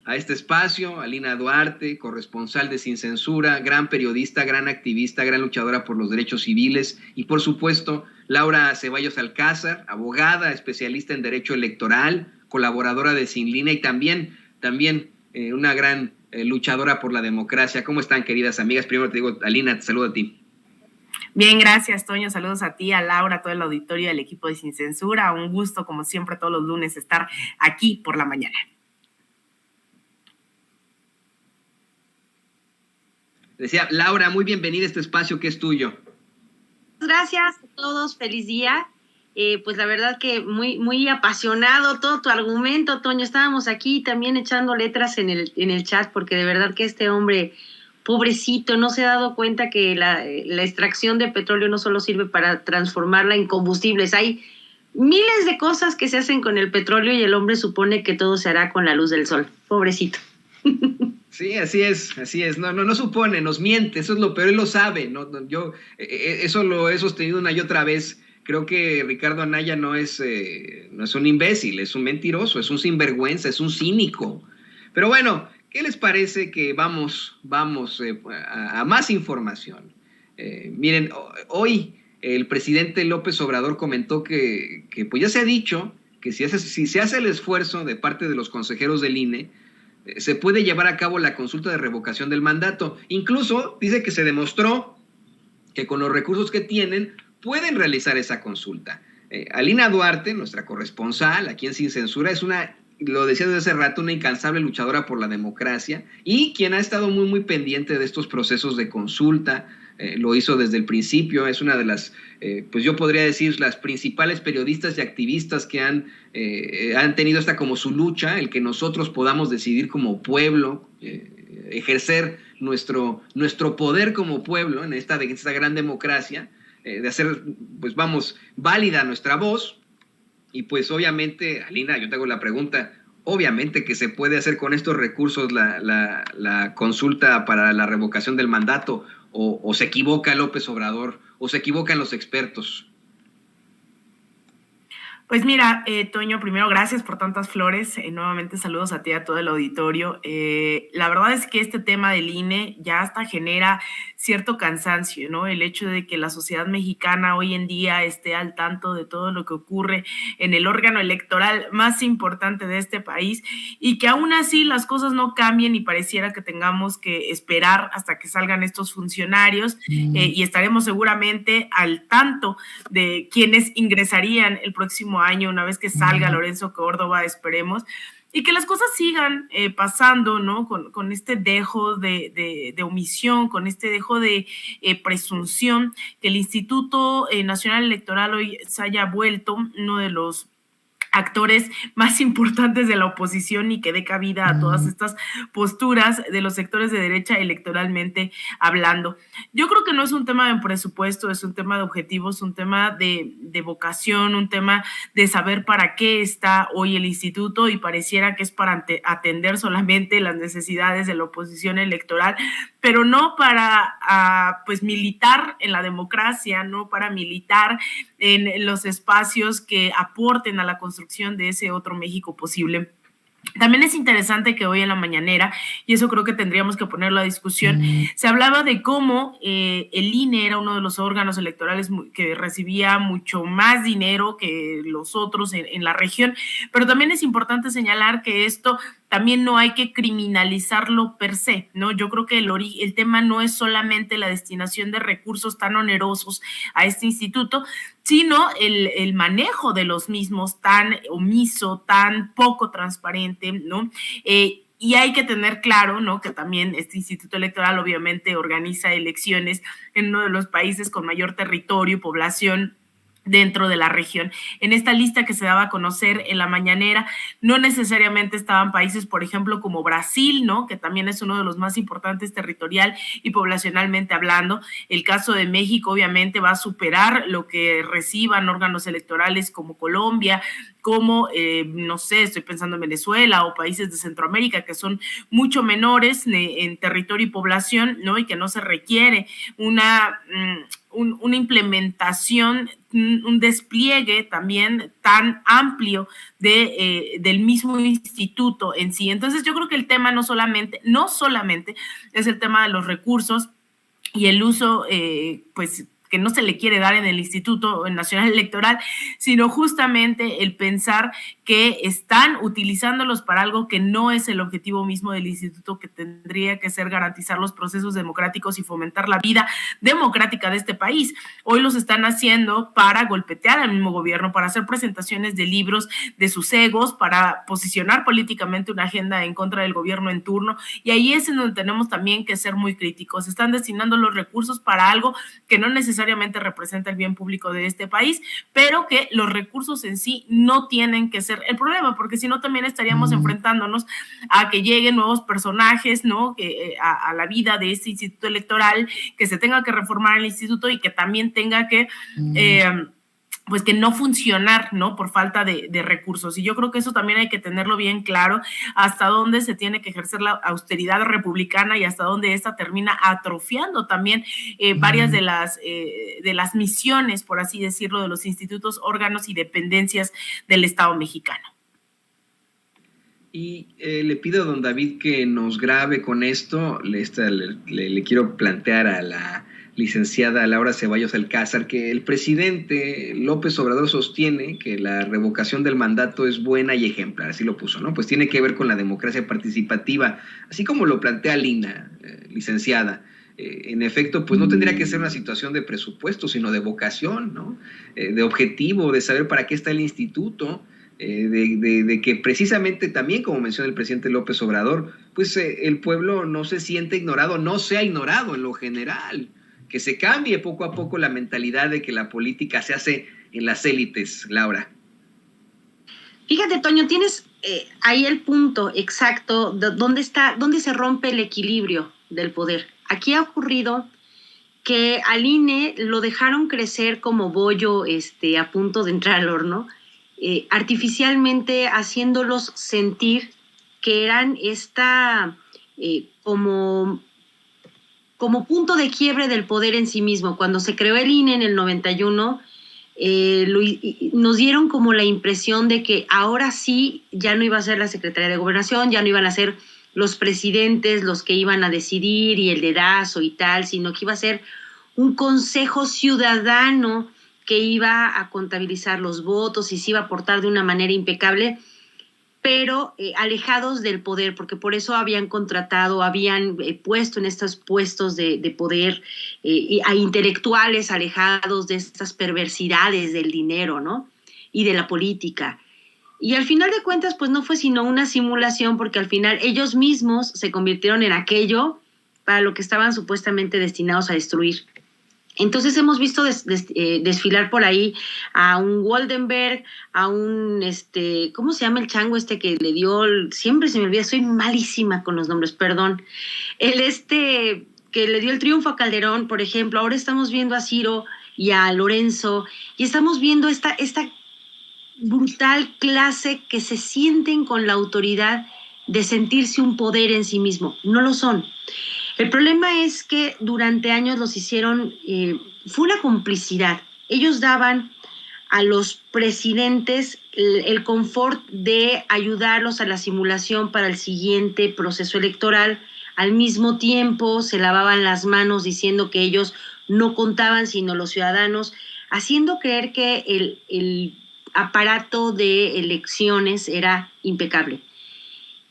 a este espacio, a Lina Duarte, corresponsal de Sin Censura, gran periodista, gran activista, gran luchadora por los derechos civiles, y por supuesto, Laura Ceballos Alcázar, abogada, especialista en derecho electoral, colaboradora de Sin Línea y también una gran luchadora por la democracia. ¿Cómo están, queridas amigas? Primero te digo, Alina, te saludo a ti. Bien, gracias, Toño. Saludos a ti, a Laura, a todo el auditorio del equipo de Sin Censura. Un gusto, como siempre, todos los lunes estar aquí por la mañana. Decía, Laura, muy bienvenida a este espacio que es tuyo. Gracias a todos, feliz día. Pues la verdad que muy apasionado todo tu argumento, Toño. Estábamos aquí también echando letras en el chat, porque de verdad que este hombre, pobrecito, no se ha dado cuenta que la extracción de petróleo no solo sirve para transformarla en combustibles. Hay miles de cosas que se hacen con el petróleo y el hombre supone que todo se hará con la luz del sol. Pobrecito. Sí, así es. No supone, nos miente, eso es lo peor, él lo sabe. Yo eso lo he sostenido una y otra vez. Creo que Ricardo Anaya no es un imbécil, es un mentiroso, es un sinvergüenza, es un cínico. Pero bueno, ¿qué les parece que vamos a más información? Miren, hoy el presidente López Obrador comentó que pues ya se ha dicho que si se hace el esfuerzo de parte de los consejeros del INE, se puede llevar a cabo la consulta de revocación del mandato. Incluso dice que se demostró que con los recursos que tienen pueden realizar esa consulta. Alina Duarte, nuestra corresponsal aquí en Sin Censura, lo decía desde hace rato, una incansable luchadora por la democracia y quien ha estado muy pendiente de estos procesos de consulta. Lo hizo desde el principio, es una de las, pues yo podría decir, las principales periodistas y activistas que han tenido esta como su lucha, el que nosotros podamos decidir como pueblo, ejercer nuestro poder como pueblo en esta gran democracia, de hacer, pues válida nuestra voz. Y pues obviamente, Alina, yo te hago la pregunta, obviamente que se puede hacer con estos recursos la consulta para la revocación del mandato, o se equivoca López Obrador, o se equivocan los expertos. Pues mira, Toño, primero gracias por tantas flores, nuevamente saludos a ti y a todo el auditorio. La verdad es que este tema del INE ya hasta genera cierto cansancio, ¿no? El hecho de que la sociedad mexicana hoy en día esté al tanto de todo lo que ocurre en el órgano electoral más importante de este país y que aún así las cosas no cambien y pareciera que tengamos que esperar hasta que salgan estos funcionarios y estaremos seguramente al tanto de quienes ingresarían el próximo año, una vez que salga Lorenzo Córdoba, esperemos, y que las cosas sigan pasando, ¿no? Con este dejo de omisión, con este dejo de presunción, que el Instituto Nacional Electoral hoy se haya vuelto uno de los actores más importantes de la oposición y que dé cabida a todas estas posturas de los sectores de derecha electoralmente hablando. Yo creo que no es un tema de presupuesto, es un tema de objetivos, un tema de vocación, un tema de saber para qué está hoy el instituto y pareciera que es para atender solamente las necesidades de la oposición electoral, pero no para pues militar en la democracia, no para militar en los espacios que aporten a la construcción de ese otro México posible. También es interesante que hoy en la mañanera, y eso creo que tendríamos que ponerlo a discusión, se hablaba de cómo el INE era uno de los órganos electorales que recibía mucho más dinero que los otros en la región, pero también es importante señalar que esto también no hay que criminalizarlo per se, ¿no? Yo creo que el tema no es solamente la destinación de recursos tan onerosos a este instituto, sino el manejo de los mismos tan omiso, tan poco transparente, ¿no? Y hay que tener claro, ¿no?, que también este Instituto Electoral obviamente organiza elecciones en uno de los países con mayor territorio y población dentro de la región. En esta lista que se daba a conocer en la mañanera, no necesariamente estaban países, por ejemplo, como Brasil, ¿no?, que también es uno de los más importantes territorial y poblacionalmente hablando. El caso de México obviamente va a superar lo que reciban órganos electorales como Colombia, como, no sé, estoy pensando en Venezuela o países de Centroamérica que son mucho menores en territorio y población, ¿no?, y que no se requiere una implementación, un despliegue también tan amplio del mismo instituto en sí. Entonces yo creo que el tema no solamente es el tema de los recursos y el uso, pues, que no se le quiere dar en el Instituto Nacional Electoral, sino justamente el pensar que están utilizándolos para algo que no es el objetivo mismo del instituto, que tendría que ser garantizar los procesos democráticos y fomentar la vida democrática de este país. Hoy los están haciendo para golpetear al mismo gobierno, para hacer presentaciones de libros de sus egos, para posicionar políticamente una agenda en contra del gobierno en turno, y ahí es en donde tenemos también que ser muy críticos. Están destinando los recursos para algo que no necesariamente representa el bien público de este país, pero que los recursos en sí no tienen que ser el problema, porque si no también estaríamos enfrentándonos a que lleguen nuevos personajes, ¿no? A la vida de este instituto electoral, que se tenga que reformar el instituto y que también tenga que pues que no funcionar, ¿no? Por falta de recursos. Y yo creo que eso también hay que tenerlo bien claro, hasta dónde se tiene que ejercer la austeridad republicana y hasta dónde esta termina atrofiando también varias de las misiones, por así decirlo, de los institutos, órganos y dependencias del Estado mexicano. Y le pido a don David que nos grabe con esto. Le quiero plantear a la licenciada Laura Ceballos Alcázar que el presidente López Obrador sostiene que la revocación del mandato es buena y ejemplar, así lo puso, ¿no? Pues tiene que ver con la democracia participativa, así como lo plantea Lina, licenciada. En efecto, pues no tendría que ser una situación de presupuesto, sino de vocación, ¿no? De objetivo, de saber para qué está el instituto, de que precisamente también, como menciona el presidente López Obrador, pues el pueblo no se siente ignorado, no sea ignorado en lo general, que se cambie poco a poco la mentalidad de que la política se hace en las élites, Laura. Fíjate, Toño, tienes ahí el punto exacto de dónde se rompe el equilibrio del poder. Aquí ha ocurrido que al INE lo dejaron crecer como bollo a punto de entrar al horno, artificialmente haciéndolos sentir que eran como punto de quiebre del poder en sí mismo. Cuando se creó el INE en el 91, nos dieron como la impresión de que ahora sí ya no iba a ser la Secretaría de Gobernación, ya no iban a ser los presidentes los que iban a decidir y el dedazo y tal, sino que iba a ser un consejo ciudadano que iba a contabilizar los votos y se iba a portar de una manera impecable, pero alejados del poder, porque por eso habían puesto en estos puestos de poder a intelectuales alejados de estas perversidades del dinero, ¿no? Y de la política. Y al final de cuentas, pues no fue sino una simulación, porque al final ellos mismos se convirtieron en aquello para lo que estaban supuestamente destinados a destruir. Entonces hemos visto desfilar por ahí a un Goldenberg, a un, ¿cómo se llama el chango que le dio? Siempre se me olvida, soy malísima con los nombres, perdón. Que le dio el triunfo a Calderón, por ejemplo. Ahora estamos viendo a Ciro y a Lorenzo, y estamos viendo esta brutal clase que se sienten con la autoridad de sentirse un poder en sí mismo. No lo son. El problema es que durante años los hicieron, fue una complicidad. Ellos daban a los presidentes el confort de ayudarlos a la simulación para el siguiente proceso electoral. Al mismo tiempo se lavaban las manos diciendo que ellos no contaban sino los ciudadanos, haciendo creer que el aparato de elecciones era impecable.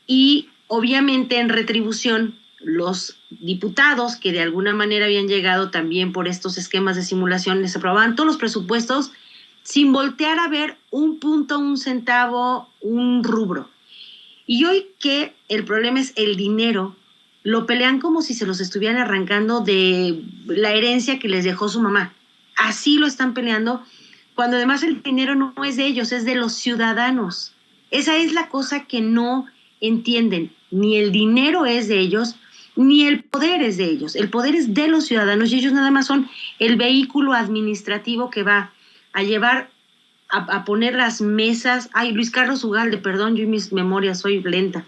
Y obviamente en retribución, los diputados que de alguna manera habían llegado también por estos esquemas de simulación les aprobaban todos los presupuestos sin voltear a ver un punto, un centavo, un rubro. Y hoy que el problema es el dinero, lo pelean como si se los estuvieran arrancando de la herencia que les dejó su mamá. Así lo están peleando, cuando además el dinero no es de ellos, es de los ciudadanos. Esa es la cosa que no entienden. Ni el dinero es de ellos, ni el poder es de ellos. El poder es de los ciudadanos y ellos nada más son el vehículo administrativo que va a llevar a poner las mesas. Ay, Luis Carlos Ugalde, perdón, yo y mis memorias soy lenta.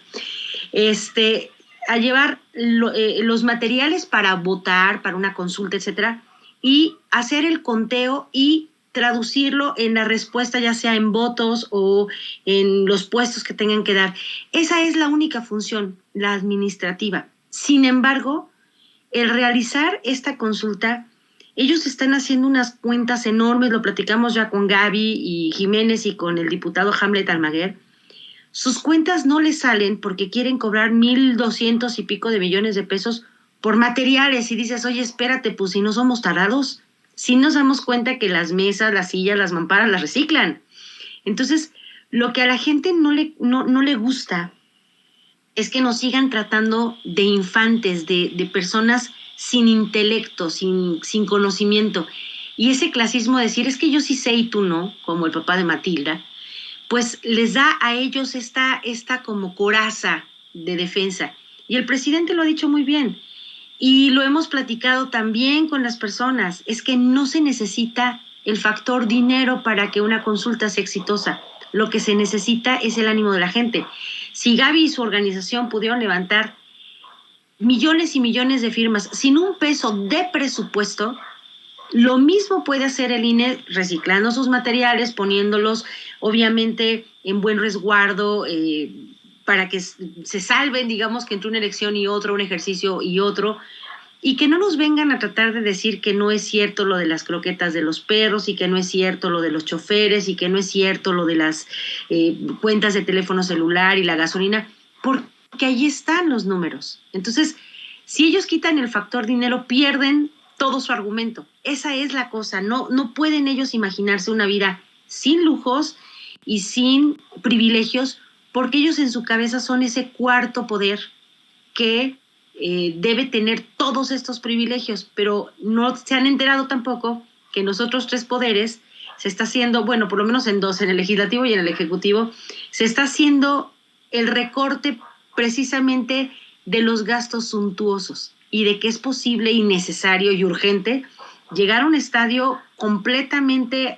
A llevar los materiales para votar, para una consulta, etcétera, y hacer el conteo y traducirlo en la respuesta, ya sea en votos o en los puestos que tengan que dar. Esa es la única función, la administrativa. Sin embargo, el realizar esta consulta, ellos están haciendo unas cuentas enormes, lo platicamos ya con Gaby y Jiménez y con el diputado Hamlet Almaguer. Sus cuentas no les salen porque quieren cobrar 1,200 y pico de millones de pesos por materiales y dices, oye, espérate, pues si no somos tarados, si nos damos cuenta que las mesas, las sillas, las mamparas las reciclan. Entonces, lo que a la gente no le gusta es que nos sigan tratando de infantes, de personas sin intelecto, sin conocimiento. Y ese clasismo de decir, es que yo sí sé y tú no, como el papá de Matilda, pues les da a ellos esta como coraza de defensa. Y el presidente lo ha dicho muy bien. Y lo hemos platicado también con las personas, es que no se necesita el factor dinero para que una consulta sea exitosa. Lo que se necesita es el ánimo de la gente. Si Gaby y su organización pudieron levantar millones y millones de firmas sin un peso de presupuesto, lo mismo puede hacer el INE reciclando sus materiales, poniéndolos obviamente en buen resguardo, para que se salven, digamos, que entre una elección y otro, un ejercicio y otro, y que no nos vengan a tratar de decir que no es cierto lo de las croquetas de los perros y que no es cierto lo de los choferes y que no es cierto lo de las cuentas de teléfono celular y la gasolina, porque ahí están los números. Entonces, si ellos quitan el factor dinero, pierden todo su argumento. Esa es la cosa. No pueden ellos imaginarse una vida sin lujos y sin privilegios, porque ellos en su cabeza son ese cuarto poder que debe tener todos estos privilegios, pero no se han enterado tampoco que en los otros 3 poderes se está haciendo, bueno, por lo menos en 2, en el legislativo y en el ejecutivo, se está haciendo el recorte precisamente de los gastos suntuosos y de que es posible y necesario y urgente llegar a un estadio completamente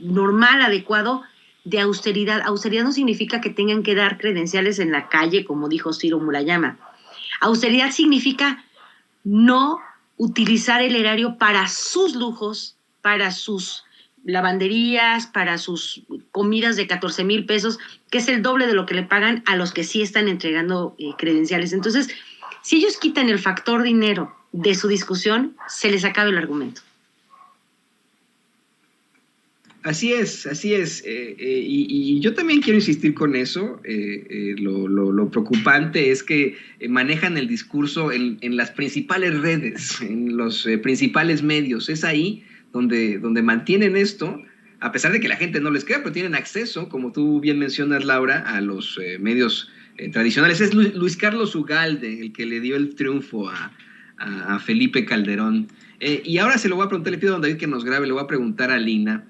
normal, adecuado, de austeridad. Austeridad no significa que tengan que dar credenciales en la calle, como dijo Ciro Murayama. Austeridad significa no utilizar el erario para sus lujos, para sus lavanderías, para sus comidas de 14,000 pesos, que es el doble de lo que le pagan a los que sí están entregando credenciales. Entonces, si ellos quitan el factor dinero de su discusión, se les acaba el argumento. Así es. Y yo también quiero insistir con eso. Lo preocupante es que manejan el discurso en las principales redes, en los principales medios. Es ahí donde mantienen esto, a pesar de que la gente no les crea, pero tienen acceso, como tú bien mencionas, Laura, a los medios tradicionales. Es Luis Carlos Ugalde el que le dio el triunfo a Felipe Calderón. Y ahora se lo voy a preguntar, le pido a don David que nos grabe, le voy a preguntar a Lina.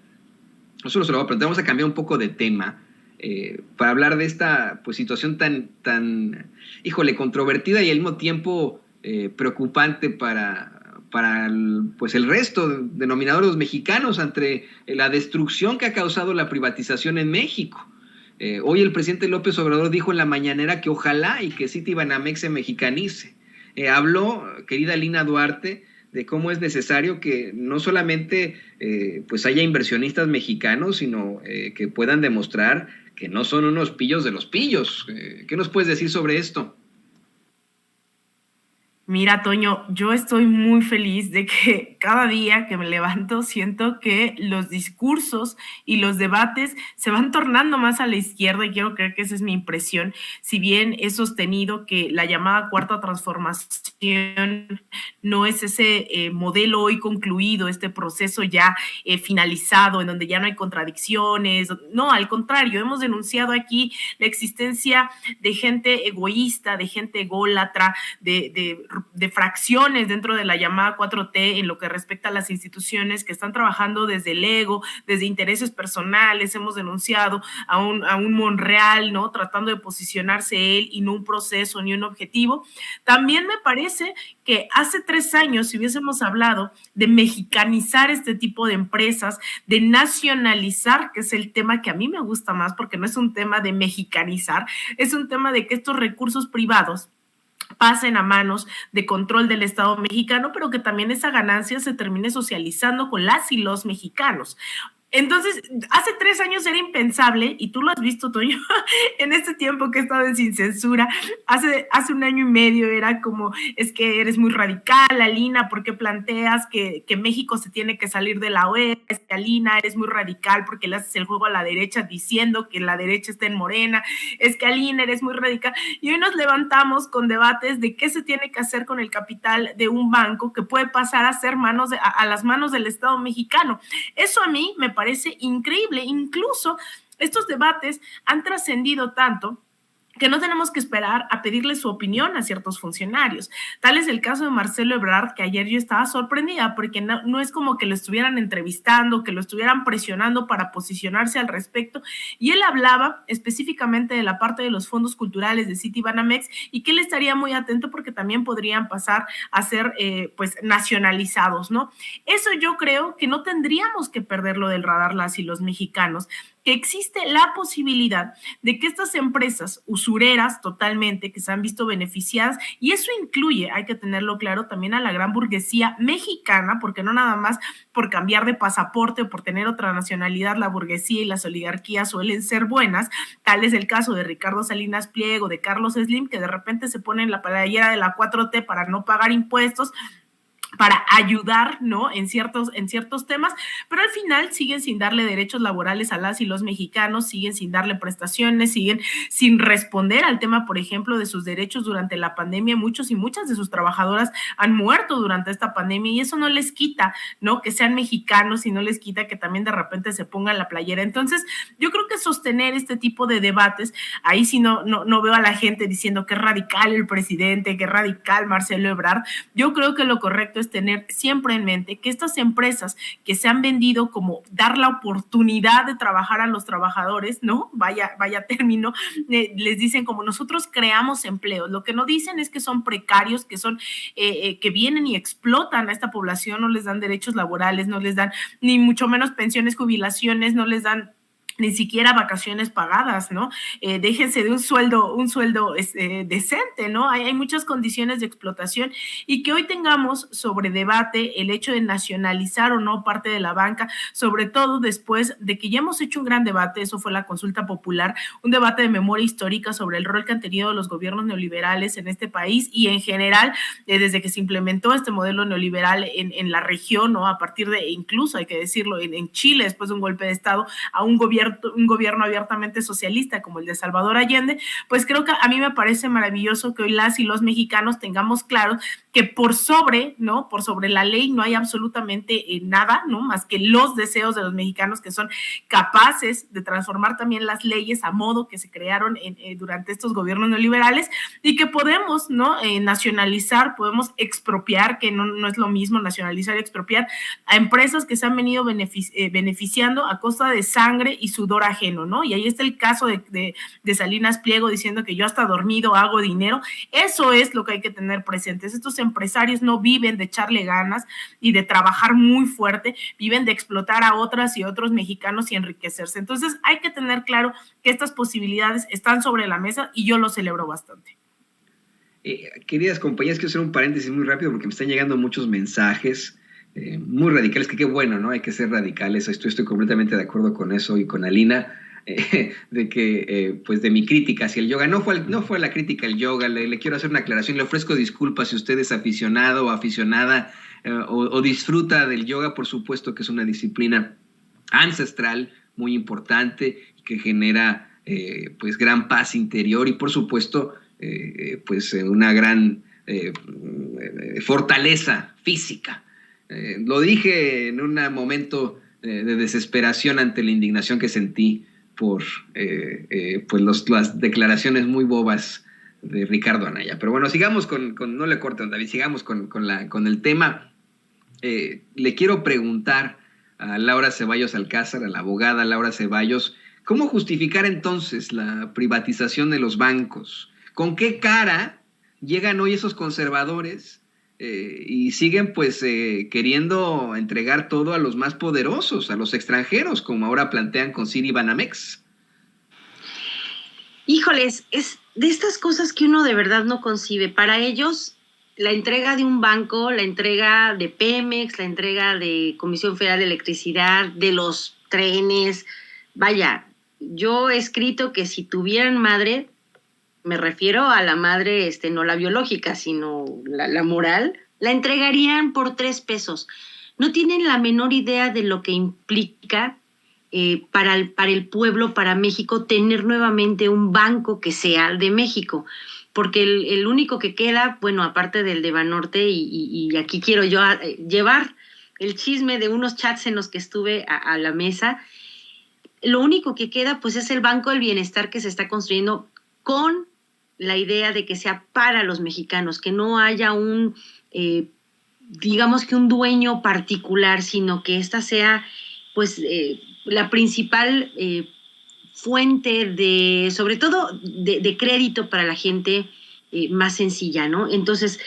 No solo se lo voy a preguntar, vamos a cambiar un poco de tema para hablar de esta pues, situación tan, controvertida y al mismo tiempo preocupante para el resto de denominadores mexicanos ante la destrucción que ha causado la privatización en México. Hoy el presidente López Obrador dijo en la mañanera que ojalá y que Citibanamex se mexicanice. Habló, querida Lina Duarte, de cómo es necesario que no solamente pues haya inversionistas mexicanos, sino que puedan demostrar que no son unos pillos de los pillos. ¿Qué nos puedes decir sobre esto? Mira, Toño, yo estoy muy feliz de que cada día que me levanto siento que los discursos y los debates se van tornando más a la izquierda y quiero creer que esa es mi impresión. Si bien he sostenido que la llamada cuarta transformación no es ese modelo hoy concluido, este proceso ya finalizado, en donde ya no hay contradicciones. No, al contrario, hemos denunciado aquí la existencia de gente egoísta, de gente ególatra, de fracciones dentro de la llamada 4T en lo que respecta a las instituciones que están trabajando desde el ego, desde intereses personales. Hemos denunciado a un Monreal, ¿no? Tratando de posicionarse él y no un proceso ni un objetivo. También me parece que hace 3 años, si hubiésemos hablado de mexicanizar este tipo de empresas, de nacionalizar, que es el tema que a mí me gusta más, porque no es un tema de mexicanizar, es un tema de que estos recursos privados pasen a manos de control del Estado mexicano, pero que también esa ganancia se termine socializando con las y los mexicanos. Entonces, hace 3 años era impensable, y tú lo has visto, Toño, en este tiempo que he estado en Sin Censura, hace 1 año y medio era como, es que eres muy radical, Alina, ¿por qué planteas que México se tiene que salir de la OEA? Es que, Alina, eres muy radical porque le haces el juego a la derecha diciendo que la derecha está en Morena, es que, Alina, eres muy radical. Y hoy nos levantamos con debates de qué se tiene que hacer con el capital de un banco que puede pasar a ser a las manos del Estado mexicano. Eso a mí me parece increíble. Incluso estos debates han trascendido tanto que no tenemos que esperar a pedirle su opinión a ciertos funcionarios. Tal es el caso de Marcelo Ebrard, que ayer yo estaba sorprendida porque no es como que lo estuvieran entrevistando, que lo estuvieran presionando para posicionarse al respecto, y él hablaba específicamente de la parte de los fondos culturales de Citibanamex y que él estaría muy atento porque también podrían pasar a ser pues nacionalizados, ¿no? Eso yo creo que no tendríamos que perderlo del radar las y los mexicanos, que existe la posibilidad de que estas empresas usureras totalmente, que se han visto beneficiadas, y eso incluye, hay que tenerlo claro, también a la gran burguesía mexicana, porque no nada más por cambiar de pasaporte o por tener otra nacionalidad, la burguesía y las oligarquías suelen ser buenas. Tal es el caso de Ricardo Salinas Pliego, de Carlos Slim, que de repente se ponen la playera de la 4T para no pagar impuestos, para ayudar, ¿no?, en ciertos temas, pero al final siguen sin darle derechos laborales a las y los mexicanos, siguen sin darle prestaciones, siguen sin responder al tema, por ejemplo, de sus derechos durante la pandemia. Muchos y muchas de sus trabajadoras han muerto durante esta pandemia y eso no les quita, ¿no?, que sean mexicanos, y no les quita que también de repente se pongan la playera. Entonces, yo creo que sostener este tipo de debates, ahí sí no veo a la gente diciendo que es radical el presidente, que es radical Marcelo Ebrard. Yo creo que lo correcto es tener siempre en mente que estas empresas que se han vendido como dar la oportunidad de trabajar a los trabajadores, ¿no? Vaya término, les dicen como nosotros creamos empleos. Lo que no dicen es que son precarios, que son que vienen y explotan a esta población, no les dan derechos laborales, no les dan ni mucho menos pensiones, jubilaciones, no les dan ni siquiera vacaciones pagadas, ¿no? Déjense de un sueldo decente, ¿no? Hay muchas condiciones de explotación, y que hoy tengamos sobre debate el hecho de nacionalizar o no parte de la banca, sobre todo después de que ya hemos hecho un gran debate, eso fue la consulta popular, un debate de memoria histórica sobre el rol que han tenido los gobiernos neoliberales en este país y en general, desde que se implementó este modelo neoliberal en la región, ¿no? A partir de, incluso hay que decirlo, en Chile, después de un golpe de Estado, a un gobierno abiertamente socialista como el de Salvador Allende. Pues creo que a mí me parece maravilloso que hoy las y los mexicanos tengamos claro que por sobre la ley no hay absolutamente nada, ¿no?, más que los deseos de los mexicanos, que son capaces de transformar también las leyes a modo que se crearon durante estos gobiernos neoliberales, y que podemos, ¿no?, nacionalizar, podemos expropiar, que no es lo mismo nacionalizar y expropiar, a empresas que se han venido beneficiando a costa de sangre y sudor ajeno, ¿no? Y ahí está el caso de Salinas Pliego diciendo que yo hasta dormido hago dinero. Eso es lo que hay que tener presentes. Estos empresarios no viven de echarle ganas y de trabajar muy fuerte, viven de explotar a otras y otros mexicanos y enriquecerse. Entonces hay que tener claro que estas posibilidades están sobre la mesa y yo lo celebro bastante. Queridas compañeras, quiero hacer un paréntesis muy rápido porque me están llegando muchos mensajes muy radicales, que qué bueno, ¿no? Hay que ser radicales, estoy completamente de acuerdo con eso y con Alina, de que, pues de mi crítica hacia el yoga, no fue la crítica al yoga, le quiero hacer una aclaración, le ofrezco disculpas si usted es aficionado o aficionada o disfruta del yoga. Por supuesto que es una disciplina ancestral, muy importante, que genera pues gran paz interior y por supuesto pues una gran fortaleza física. Lo dije en un momento de desesperación ante la indignación que sentí por pues las declaraciones muy bobas de Ricardo Anaya. Pero bueno, sigamos no le corten, David, sigamos con el tema. Le quiero preguntar a Laura Ceballos Alcázar, a la abogada Laura Ceballos, ¿cómo justificar entonces la privatización de los bancos? ¿Con qué cara llegan hoy esos conservadores y siguen pues queriendo entregar todo a los más poderosos, a los extranjeros, como ahora plantean con Citibanamex? Híjoles, de estas cosas que uno de verdad no concibe. Para ellos, la entrega de un banco, la entrega de Pemex, la entrega de Comisión Federal de Electricidad, de los trenes, vaya, yo he escrito que si tuvieran madre, me refiero a la madre, no la biológica, sino la moral, la entregarían por 3 pesos. No tienen la menor idea de lo que implica para el pueblo, para México, tener nuevamente un banco que sea de México. Porque el único que queda, bueno, aparte del de Banorte, y aquí quiero yo llevar el chisme de unos chats en los que estuve a la mesa, lo único que queda pues es el Banco del Bienestar que se está construyendo con la idea de que sea para los mexicanos, que no haya digamos que un dueño particular, sino que esta sea pues la principal fuente sobre todo de crédito para la gente más sencilla, ¿no? Entonces,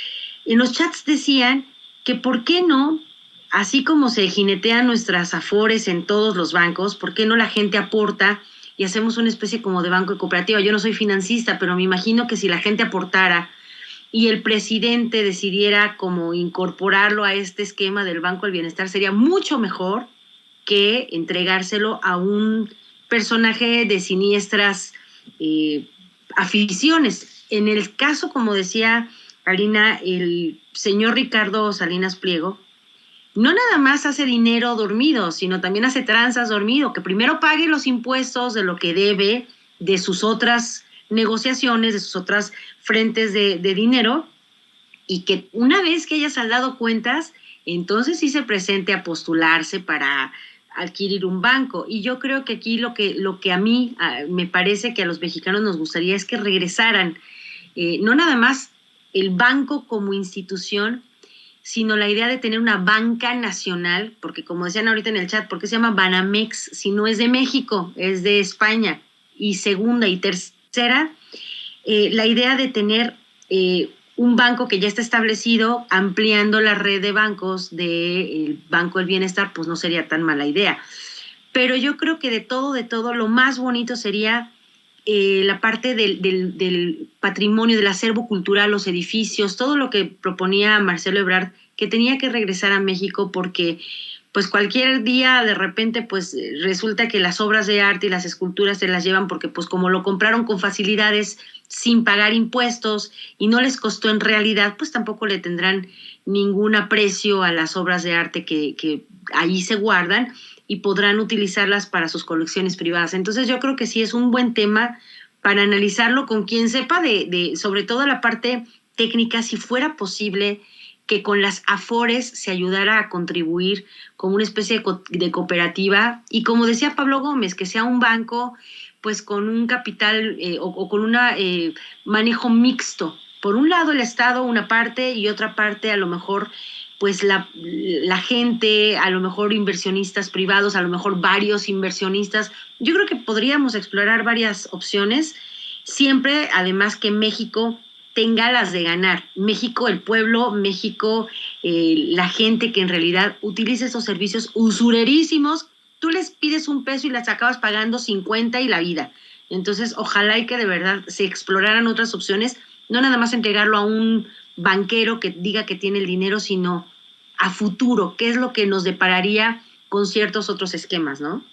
en los chats decían que por qué no, así como se jinetean nuestras afores en todos los bancos, ¿por qué no la gente aporta y hacemos una especie como de banco de cooperativa? Yo no soy financista, pero me imagino que si la gente aportara y el presidente decidiera como incorporarlo a este esquema del Banco del Bienestar, sería mucho mejor que entregárselo a un personaje de siniestras aficiones. En el caso, como decía Alina, el señor Ricardo Salinas Pliego, no nada más hace dinero dormido, sino también hace tranzas dormido, que primero pague los impuestos de lo que debe, de sus otras negociaciones, de sus otras frentes de dinero, y que una vez que haya saldado cuentas, entonces sí se presente a postularse para adquirir un banco. Y yo creo que aquí lo que a mí me parece que a los mexicanos nos gustaría es que regresaran, no nada más el banco como institución, sino la idea de tener una banca nacional, porque como decían ahorita en el chat, ¿por qué se llama Banamex si no es de México, es de España? Y segunda y tercera, la idea de tener un banco que ya está establecido, ampliando la red de bancos del Banco del Bienestar, pues no sería tan mala idea. Pero yo creo que de todo, lo más bonito sería la parte del patrimonio, del acervo cultural, los edificios, todo lo que proponía Marcelo Ebrard, que tenía que regresar a México porque pues cualquier día de repente pues resulta que las obras de arte y las esculturas se las llevan porque pues como lo compraron con facilidades sin pagar impuestos y no les costó en realidad, pues tampoco le tendrán ningún aprecio a las obras de arte que ahí se guardan y podrán utilizarlas para sus colecciones privadas. Entonces yo creo que sí es un buen tema para analizarlo con quien sepa de sobre todo la parte técnica, si fuera posible que con las afores se ayudara a contribuir como una especie de cooperativa y como decía Pablo Gómez, que sea un banco pues con un capital o con un manejo mixto. Por un lado el Estado una parte y otra parte a lo mejor pues la gente, a lo mejor inversionistas privados, a lo mejor varios inversionistas. Yo creo que podríamos explorar varias opciones, siempre además que México tenga las de ganar. México, el pueblo, México, la gente que en realidad utiliza esos servicios usurerísimos. Tú les pides $1 y las acabas pagando 50 y la vida. Entonces, ojalá y que de verdad se exploraran otras opciones, no nada más entregarlo a un banquero que diga que tiene el dinero, sino a futuro, qué es lo que nos depararía con ciertos otros esquemas, ¿no?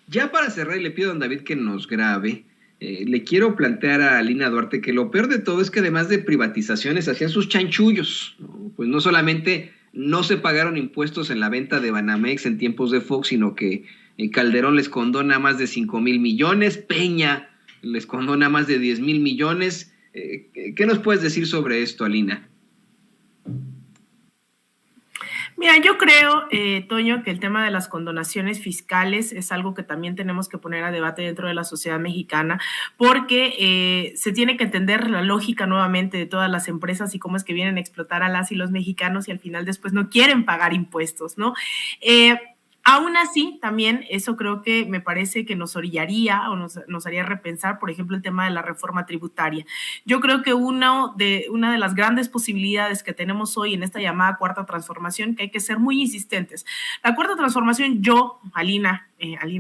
Ya para cerrar, le pido a don David que nos grabe. Le quiero plantear a Alina Duarte que lo peor de todo es que además de privatizaciones hacían sus chanchullos, ¿no? Pues no solamente no se pagaron impuestos en la venta de Banamex en tiempos de Fox, sino que Calderón les condona más de 5,000 millones, Peña les condona más de 10,000 millones. ¿Qué nos puedes decir sobre esto, Alina? Mira, yo creo, Toño, que el tema de las condonaciones fiscales es algo que también tenemos que poner a debate dentro de la sociedad mexicana, porque se tiene que entender la lógica nuevamente de todas las empresas y cómo es que vienen a explotar a las y los mexicanos y al final después no quieren pagar impuestos, ¿no? Aún así, también eso creo que me parece que nos orillaría o nos haría repensar, por ejemplo, el tema de la reforma tributaria. Yo creo que una de las grandes posibilidades que tenemos hoy en esta llamada cuarta transformación, que hay que ser muy insistentes. La cuarta transformación, yo, Alina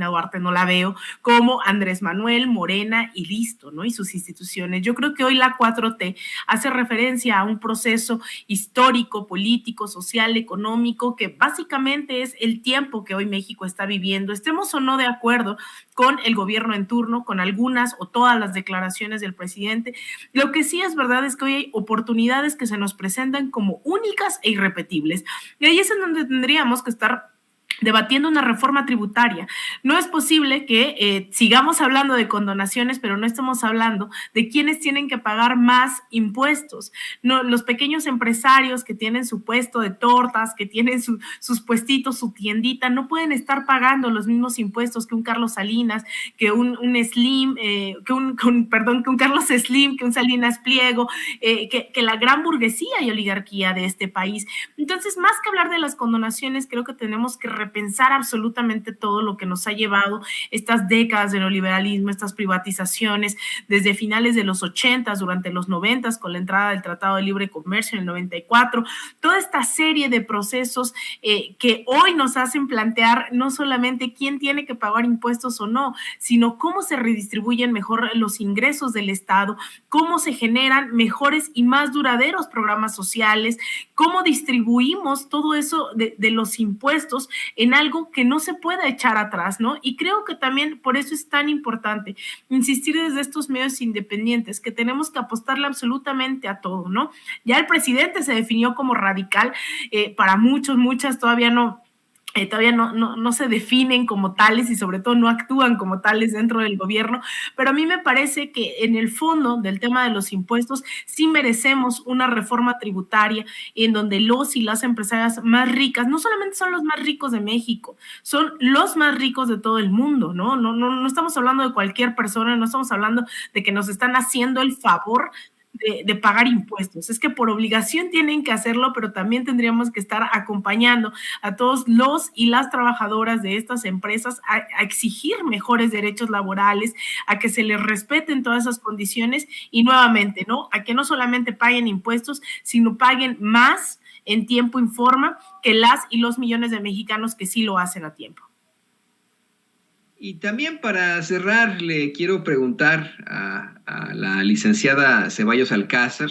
Duarte, no la veo como Andrés Manuel, Morena y listo, ¿no? Y sus instituciones. Yo creo que hoy la 4T hace referencia a un proceso histórico, político, social, económico, que básicamente es el tiempo que hoy México está viviendo, estemos o no de acuerdo con el gobierno en turno, con algunas o todas las declaraciones del presidente. Lo que sí es verdad es que hoy hay oportunidades que se nos presentan como únicas e irrepetibles. Y ahí es en donde tendríamos que estar debatiendo una reforma tributaria. No es posible que sigamos hablando de condonaciones, pero no estemos hablando de quienes tienen que pagar más impuestos. No, los pequeños empresarios que tienen su puesto de tortas, que tienen sus puestitos, su tiendita, no pueden estar pagando los mismos impuestos que un Carlos Salinas, que un Slim, que un Carlos Slim, que un Salinas Pliego, que la gran burguesía y oligarquía de este país. Entonces, más que hablar de las condonaciones, creo que tenemos que repensar absolutamente todo lo que nos ha llevado estas décadas de neoliberalismo, estas privatizaciones, desde finales de los 80, durante los 90, con la entrada del Tratado de Libre Comercio en el 94, toda esta serie de procesos que hoy nos hacen plantear no solamente quién tiene que pagar impuestos o no, sino cómo se redistribuyen mejor los ingresos del Estado, cómo se generan mejores y más duraderos programas sociales, cómo distribuimos todo eso de los impuestos en algo que no se pueda echar atrás, ¿no? Y creo que también por eso es tan importante insistir desde estos medios independientes que tenemos que apostarle absolutamente a todo, ¿no? Ya el presidente se definió como radical, para muchas todavía no se definen como tales y sobre todo no actúan como tales dentro del gobierno, pero a mí me parece que en el fondo del tema de los impuestos sí merecemos una reforma tributaria en donde los y las empresarias más ricas, no solamente son los más ricos de México, son los más ricos de todo el mundo, ¿no? No estamos hablando de cualquier persona, no estamos hablando de que nos están haciendo el favor de pagar impuestos. Es que por obligación tienen que hacerlo, pero también tendríamos que estar acompañando a todos los y las trabajadoras de estas empresas a exigir mejores derechos laborales, a que se les respeten todas esas condiciones y nuevamente, ¿no? A que no solamente paguen impuestos, sino paguen más en tiempo y forma que las y los millones de mexicanos que sí lo hacen a tiempo. Y también para cerrar, le quiero preguntar a la licenciada Ceballos Alcázar,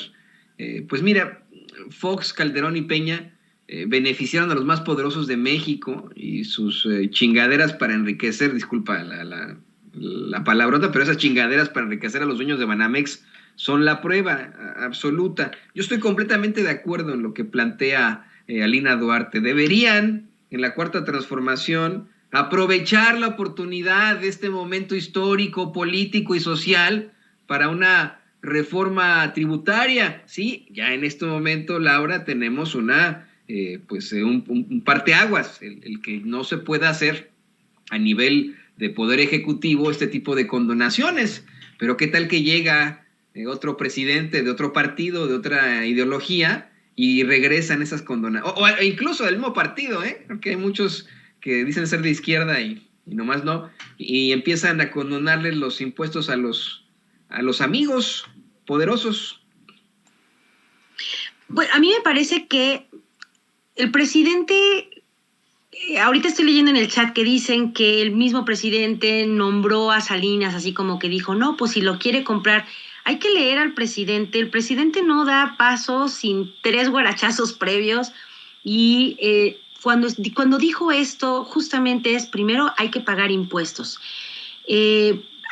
pues mira, Fox, Calderón y Peña beneficiaron a los más poderosos de México y sus chingaderas para enriquecer, disculpa la palabrota, pero esas chingaderas para enriquecer a los dueños de Banamex son la prueba absoluta. Yo estoy completamente de acuerdo en lo que plantea Alina Duarte. Deberían, en la cuarta transformación, aprovechar la oportunidad de este momento histórico, político y social para una reforma tributaria. Sí, ya en este momento, Laura, tenemos un parteaguas, el que no se pueda hacer a nivel de poder ejecutivo este tipo de condonaciones, pero qué tal que llega otro presidente de otro partido, de otra ideología y regresan esas condonaciones, o incluso del mismo partido, porque hay muchos que dicen ser de izquierda y nomás no, y empiezan a condonarles los impuestos a los amigos poderosos. Pues a mí me parece que el presidente, ahorita estoy leyendo en el chat que dicen que el mismo presidente nombró a Salinas, así como que dijo, no, pues si lo quiere comprar, hay que leer al presidente. El presidente no da paso sin 3 guarachazos previos y cuando dijo esto, justamente es, primero hay que pagar impuestos.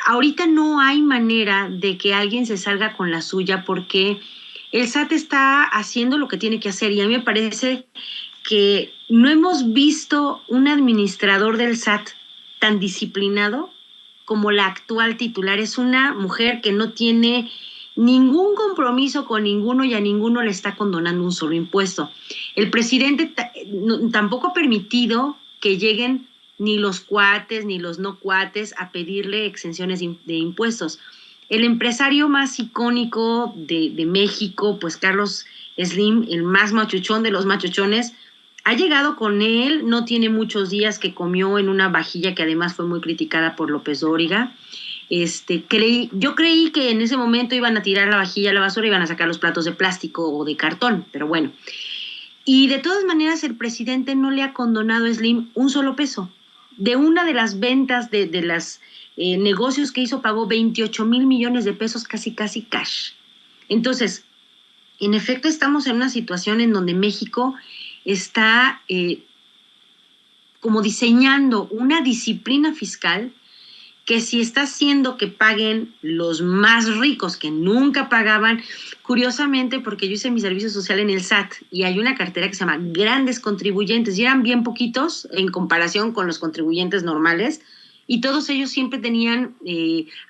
Ahorita no hay manera de que alguien se salga con la suya porque el SAT está haciendo lo que tiene que hacer y a mí me parece que no hemos visto un administrador del SAT tan disciplinado como la actual titular. Es una mujer que no tiene ningún compromiso con ninguno y a ninguno le está condonando un solo impuesto. El presidente tampoco ha permitido que lleguen ni los cuates ni los no cuates a pedirle exenciones de impuestos. El empresario más icónico de México, pues Carlos Slim, el más machuchón de los machuchones, ha llegado con él, no tiene muchos días que comió en una vajilla que además fue muy criticada por López Dóriga. Yo creí que en ese momento iban a tirar la vajilla a la basura y iban a sacar los platos de plástico o de cartón, pero bueno. Y de todas maneras el presidente no le ha condonado a Slim un solo peso. De una de las ventas de las negocios que hizo pagó 28 mil millones de pesos, casi cash. Entonces, en efecto estamos en una situación en donde México está como diseñando una disciplina fiscal que si está haciendo que paguen los más ricos que nunca pagaban, curiosamente porque yo hice mi servicio social en el SAT y hay una cartera que se llama grandes contribuyentes y eran bien poquitos en comparación con los contribuyentes normales y todos ellos siempre tenían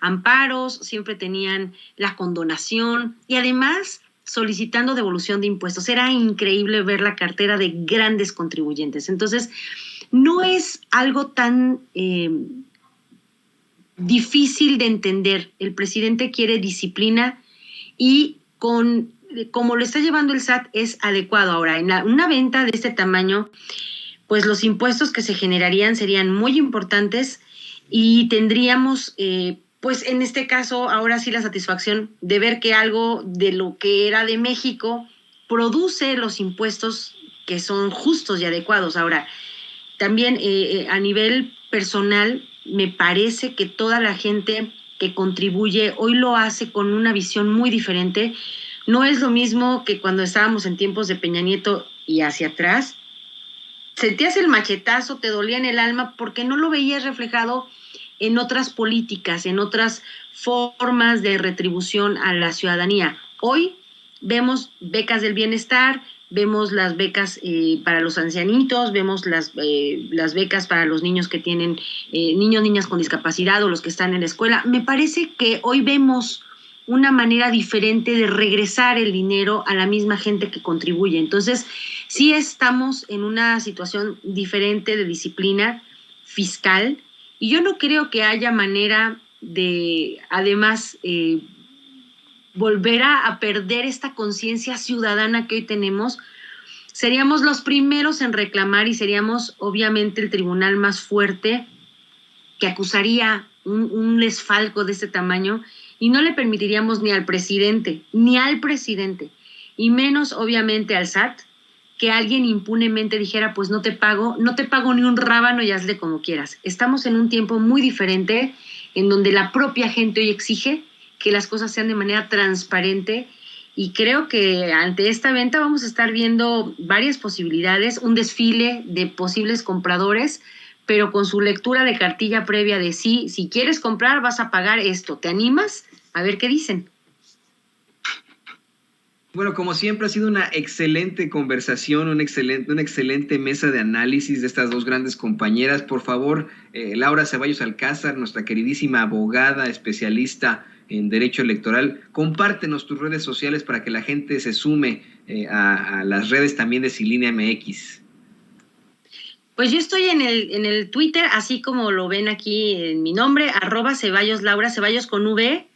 amparos, siempre tenían la condonación y además solicitando devolución de impuestos. Era increíble ver la cartera de grandes contribuyentes. Entonces, no es algo tan difícil de entender. El presidente quiere disciplina y como lo está llevando el SAT es adecuado. Ahora, en una venta de este tamaño, pues los impuestos que se generarían serían muy importantes y tendríamos, pues en este caso, ahora sí la satisfacción de ver que algo de lo que era de México produce los impuestos que son justos y adecuados. Ahora, también a nivel personal, me parece que toda la gente que contribuye hoy lo hace con una visión muy diferente. No es lo mismo que cuando estábamos en tiempos de Peña Nieto y hacia atrás. Sentías el machetazo, te dolía en el alma porque no lo veías reflejado en otras políticas, en otras formas de retribución a la ciudadanía. Hoy vemos becas del bienestar, vemos las becas para los ancianitos, vemos las becas para los niños que tienen, niñas con discapacidad o los que están en la escuela. Me parece que hoy vemos una manera diferente de regresar el dinero a la misma gente que contribuye. Entonces, sí estamos en una situación diferente de disciplina fiscal y yo no creo que haya manera de, además, volver a perder esta conciencia ciudadana que hoy tenemos. Seríamos los primeros en reclamar y seríamos obviamente el tribunal más fuerte que acusaría un desfalco de este tamaño y no le permitiríamos ni al presidente, y menos obviamente al SAT, que alguien impunemente dijera, pues no te pago ni un rábano y hazle como quieras. Estamos en un tiempo muy diferente en donde la propia gente hoy exige que las cosas sean de manera transparente y creo que ante esta venta vamos a estar viendo varias posibilidades, un desfile de posibles compradores, pero con su lectura de cartilla previa de sí, si quieres comprar vas a pagar esto, ¿te animas? A ver qué dicen. Bueno, como siempre ha sido una excelente conversación, una excelente mesa de análisis de estas dos grandes compañeras. Por favor, Laura Ceballos Alcázar, nuestra queridísima abogada, especialista en Derecho Electoral, compártenos tus redes sociales para que la gente se sume a las redes también de Sin Línea MX. Pues yo estoy en el Twitter, así como lo ven aquí en mi nombre, @CeballosLaura, Ceballos con V,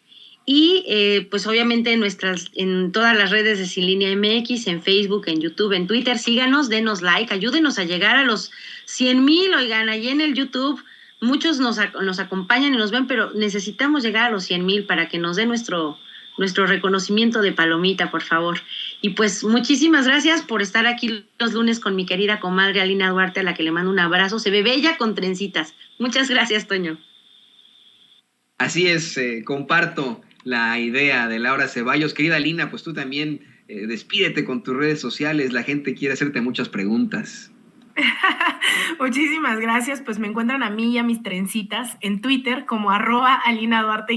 y pues obviamente en todas las redes de Sin Línea MX, en Facebook, en YouTube, en Twitter, síganos, denos like, ayúdenos a llegar a los 100,000, oigan, ahí en el YouTube, muchos nos acompañan y nos ven, pero necesitamos llegar a los 100,000 para que nos dé nuestro reconocimiento de palomita, por favor. Y pues muchísimas gracias por estar aquí los lunes con mi querida comadre Alina Duarte, a la que le mando un abrazo. Se ve bella con trencitas. Muchas gracias, Toño. Así es, comparto la idea de Laura Ceballos. Querida Alina, pues tú también despídete con tus redes sociales. La gente quiere hacerte muchas preguntas. Muchísimas gracias, pues me encuentran a mí y a mis trencitas en Twitter como @AlinaDuarte_,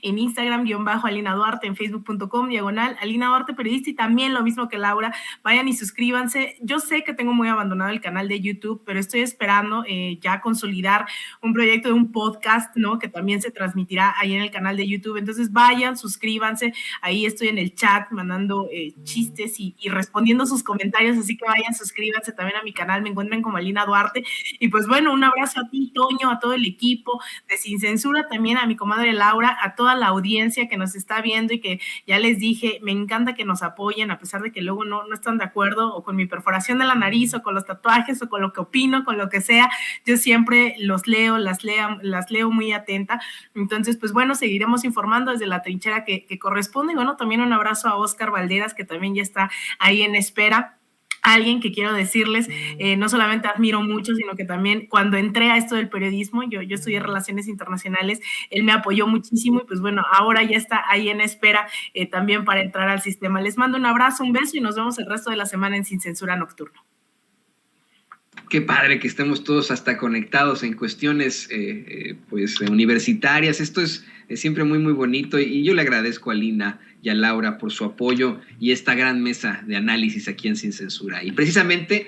en Instagram _AlinaDuarte, en Facebook.com /Alina Duarte Periodista, y también lo mismo que Laura, vayan y suscríbanse. Yo sé que tengo muy abandonado el canal de YouTube, pero estoy esperando ya consolidar un proyecto de un podcast, ¿no? Que también se transmitirá ahí en el canal de YouTube. Entonces vayan, suscríbanse, ahí estoy en el chat mandando chistes y respondiendo sus comentarios, así que vayan, suscríbanse también a mi mi canal me encuentran como Alina Duarte. Y pues bueno, un abrazo a ti, Toño, a todo el equipo de Sin Censura, también a mi comadre Laura, a toda la audiencia que nos está viendo y que ya les dije, me encanta que nos apoyen a pesar de que luego no están de acuerdo o con mi perforación de la nariz o con los tatuajes o con lo que opino, con lo que sea. Yo siempre los leo, las leo muy atenta. Entonces, pues bueno, seguiremos informando desde la trinchera que corresponde. Y bueno, también un abrazo a Oscar Valderas, que también ya está ahí en espera. Alguien que quiero decirles, no solamente admiro mucho, sino que también cuando entré a esto del periodismo, yo estudié Relaciones Internacionales, él me apoyó muchísimo y pues bueno, ahora ya está ahí en espera también para entrar al sistema. Les mando un abrazo, un beso y nos vemos el resto de la semana en Sin Censura Nocturno. Qué padre que estemos todos hasta conectados en cuestiones pues universitarias. Esto es siempre muy, muy bonito y yo le agradezco a Lina y a Laura por su apoyo y esta gran mesa de análisis aquí en Sin Censura. Y precisamente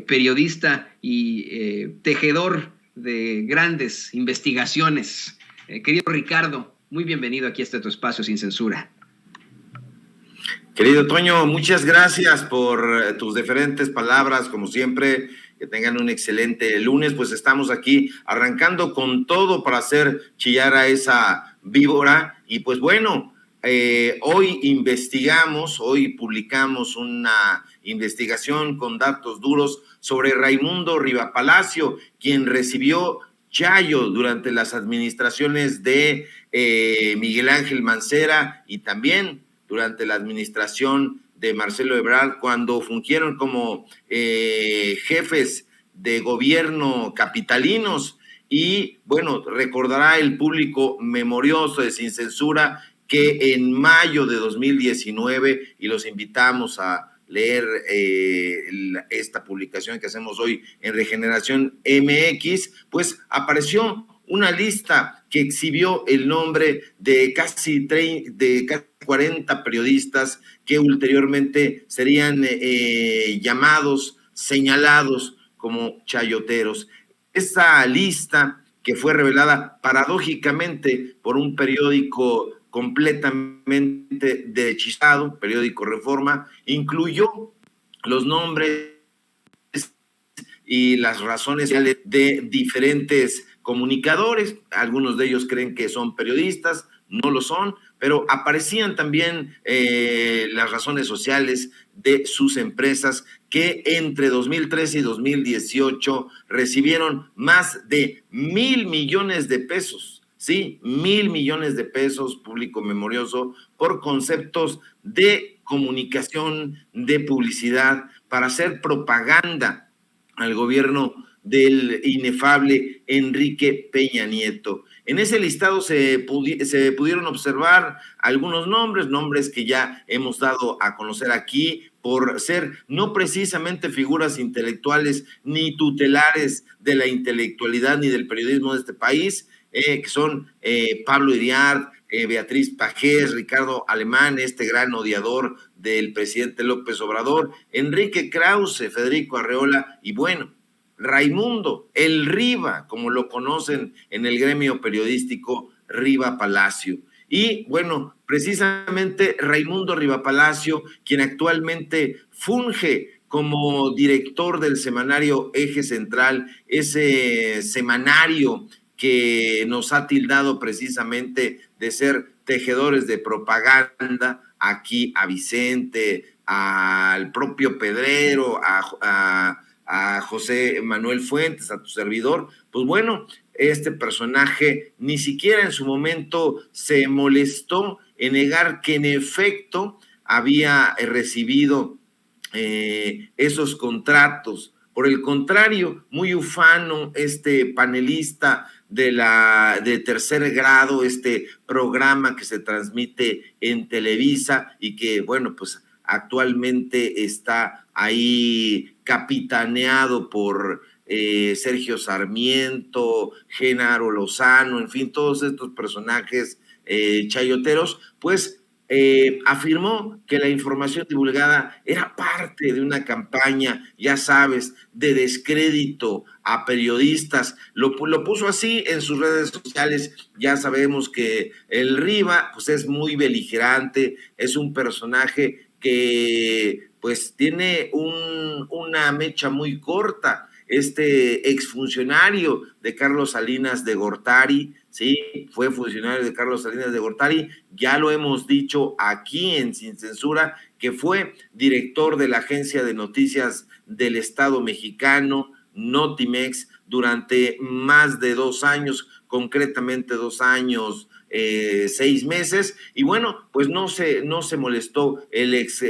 periodista y tejedor de grandes investigaciones. Querido Ricardo, muy bienvenido aquí a este tu espacio Sin Censura. Querido Toño, muchas gracias por tus diferentes palabras, como siempre. Que tengan un excelente lunes. Pues estamos aquí arrancando con todo para hacer chillar a esa víbora. Y pues bueno, hoy publicamos una investigación con datos duros sobre Raimundo Rivapalacio, quien recibió chayo durante las administraciones de Miguel Ángel Mancera y también durante la administración de Marcelo Ebrard, cuando fungieron como jefes de gobierno capitalinos. Y bueno, recordará el público memorioso de Sin Censura que en mayo de 2019, y los invitamos a leer esta publicación que hacemos hoy en Regeneración MX, pues apareció una lista que exhibió el nombre de casi 40 periodistas que ulteriormente serían señalados como chayoteros. Esa lista, que fue revelada paradójicamente por un periódico completamente derechizado, periódico Reforma, incluyó los nombres y las razones de diferentes comunicadores. Algunos de ellos creen que son periodistas, no lo son, pero aparecían también las razones sociales de sus empresas que entre 2013 y 2018 recibieron más de 1,000 millones de pesos. Sí, 1,000 millones de pesos, público memorioso, por conceptos de comunicación, de publicidad, para hacer propaganda al gobierno del inefable Enrique Peña Nieto. En ese listado se pudieron observar algunos nombres que ya hemos dado a conocer aquí, por ser no precisamente figuras intelectuales ni tutelares de la intelectualidad ni del periodismo de este país, que son Pablo Iriart, Beatriz Pajés, Ricardo Alemán, este gran odiador del presidente López Obrador, Enrique Krause, Federico Arreola y bueno, Raimundo, el Riva, como lo conocen en el gremio periodístico, Rivapalacio. Y bueno, precisamente Raimundo Rivapalacio, quien actualmente funge como director del semanario Eje Central, ese semanario que nos ha tildado precisamente de ser tejedores de propaganda, aquí a Vicente, al propio Pedrero, a José Manuel Fuentes, a tu servidor. Pues bueno, este personaje ni siquiera en su momento se molestó en negar que en efecto había recibido esos contratos. Por el contrario, muy ufano, este panelista de tercer grado, este programa que se transmite en Televisa y que, bueno, pues actualmente está ahí capitaneado por Sergio Sarmiento, Genaro Lozano, en fin, todos estos personajes chayoteros, pues afirmó que la información divulgada era parte de una campaña, ya sabes, de descrédito a periodistas. Lo puso así en sus redes sociales. Ya sabemos que el Riva pues es muy beligerante, es un personaje que pues tiene una mecha muy corta. Este exfuncionario de Carlos Salinas de Gortari, sí, fue funcionario de Carlos Salinas de Gortari, ya lo hemos dicho aquí en Sin Censura, que fue director de la agencia de noticias del Estado mexicano, Notimex, durante más de 2 años, concretamente 2 años, 6 meses, y bueno, pues no se molestó el ex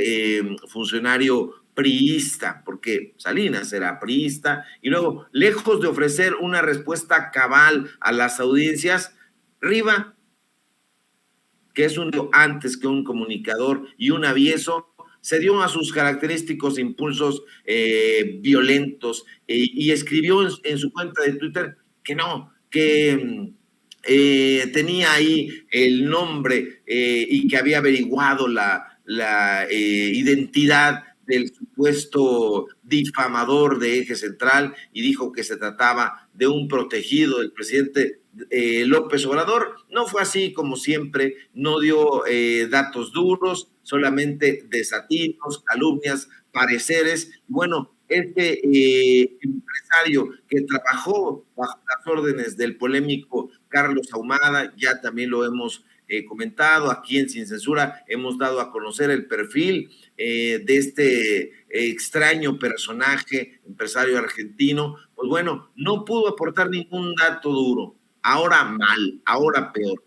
funcionario priista, porque Salinas era priista, y luego, lejos de ofrecer una respuesta cabal a las audiencias, Riva, que es antes que un comunicador y un avieso, se dio a sus característicos impulsos violentos y escribió en su cuenta de Twitter que no, que tenía ahí el nombre y que había averiguado la identidad del supuesto difamador de Eje Central y dijo que se trataba de un protegido del presidente López Obrador. No fue así, como siempre, no dio datos duros, solamente desatinos, calumnias, pareceres. Bueno, este empresario que trabajó bajo las órdenes del polémico Carlos Ahumada, ya también lo hemos comentado aquí en Sin Censura, hemos dado a conocer el perfil de este extraño personaje, empresario argentino. Pues bueno, no pudo aportar ningún dato duro. Ahora mal, ahora peor.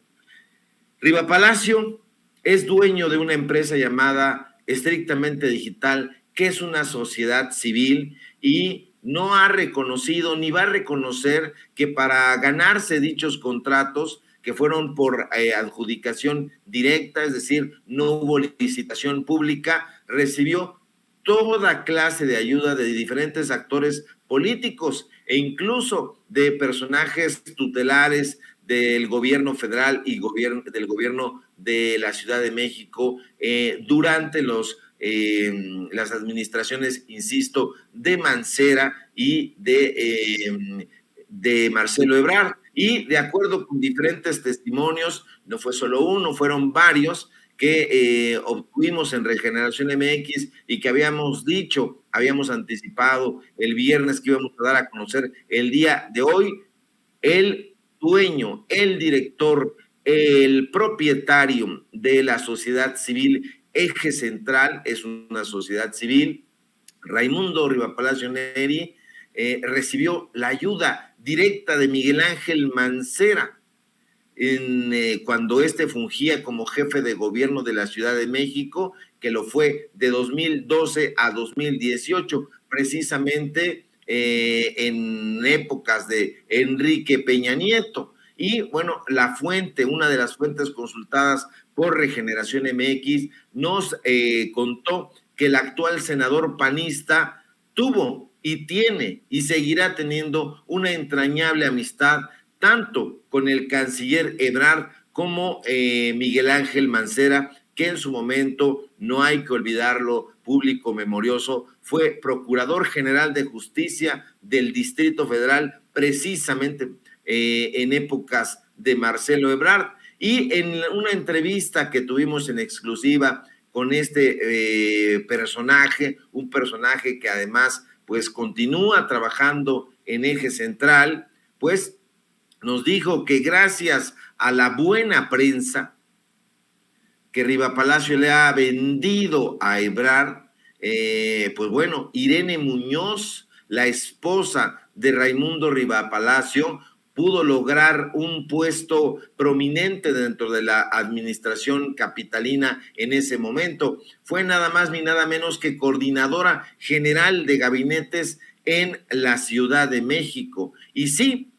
Riva Palacio es dueño de una empresa llamada Estrictamente Digital, que es una sociedad civil, y no ha reconocido ni va a reconocer que para ganarse dichos contratos, que fueron por adjudicación directa, es decir, no hubo licitación pública, recibió toda clase de ayuda de diferentes actores políticos e incluso de personajes tutelares del gobierno federal y del gobierno de la Ciudad de México durante las administraciones, insisto, de Mancera y de Marcelo Ebrard. Y de acuerdo con diferentes testimonios, no fue solo uno, fueron varios que obtuvimos en Regeneración MX y que habíamos anticipado el viernes que íbamos a dar a conocer el día de hoy. El dueño, el director, el propietario de la sociedad civil Eje Central, es una sociedad civil, Raimundo Rivapalacio Neri, recibió la ayuda directa de Miguel Ángel Mancera cuando éste fungía como jefe de gobierno de la Ciudad de México, que lo fue de 2012 a 2018, precisamente en épocas de Enrique Peña Nieto. Y bueno, una de las fuentes consultadas por Regeneración MX nos contó que el actual senador panista tuvo y tiene y seguirá teniendo una entrañable amistad tanto con el canciller Ebrard como Miguel Ángel Mancera, que en su momento, no hay que olvidarlo, público memorioso, fue Procurador General de Justicia del Distrito Federal, precisamente en épocas de Marcelo Ebrard. Y en una entrevista que tuvimos en exclusiva con este personaje, un personaje que además pues continúa trabajando en Eje Central, pues nos dijo que gracias a la buena prensa que Rivapalacio le ha vendido a Ebrard, pues bueno, Irene Muñoz, la esposa de Raimundo Rivapalacio, pudo lograr un puesto prominente dentro de la administración capitalina en ese momento. Fue nada más ni nada menos que coordinadora general de gabinetes en la Ciudad de México. Y sí,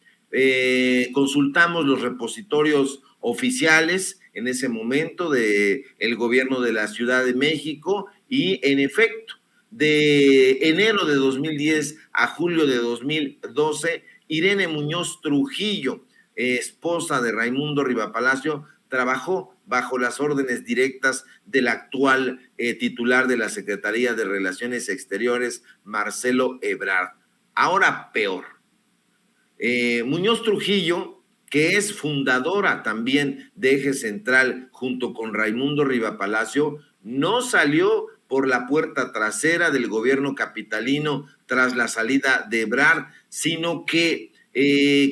consultamos los repositorios oficiales en ese momento del gobierno de la Ciudad de México y en efecto, de enero de 2010 a julio de 2012, Irene Muñoz Trujillo, esposa de Raimundo Rivapalacio, trabajó bajo las órdenes directas del actual titular de la Secretaría de Relaciones Exteriores, Marcelo Ebrard. Ahora peor. Muñoz Trujillo, que es fundadora también de Eje Central junto con Raimundo Rivapalacio, no salió por la puerta trasera del gobierno capitalino tras la salida de Ebrard, sino que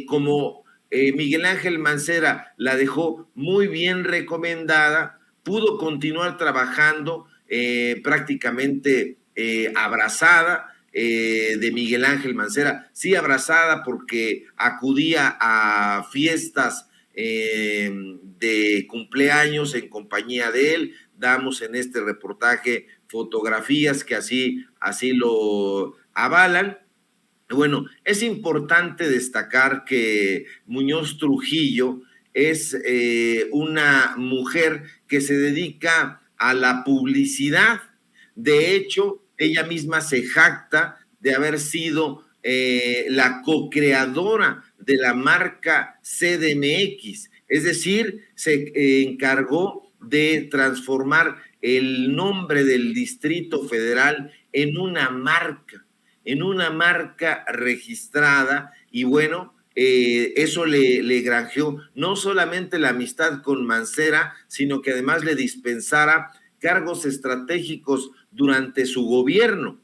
como Miguel Ángel Mancera la dejó muy bien recomendada, pudo continuar trabajando prácticamente abrazada de Miguel Ángel Mancera, sí abrazada porque acudía a fiestas de cumpleaños en compañía de él. Damos en este reportaje fotografías que así lo avalan. Bueno, es importante destacar que Muñoz Trujillo es una mujer que se dedica a la publicidad. De hecho, ella misma se jacta de haber sido la co-creadora de la marca CDMX, es decir, se encargó de transformar el nombre del Distrito Federal en una marca registrada, y bueno, eso le granjeó no solamente la amistad con Mancera, sino que además le dispensara cargos estratégicos durante su gobierno.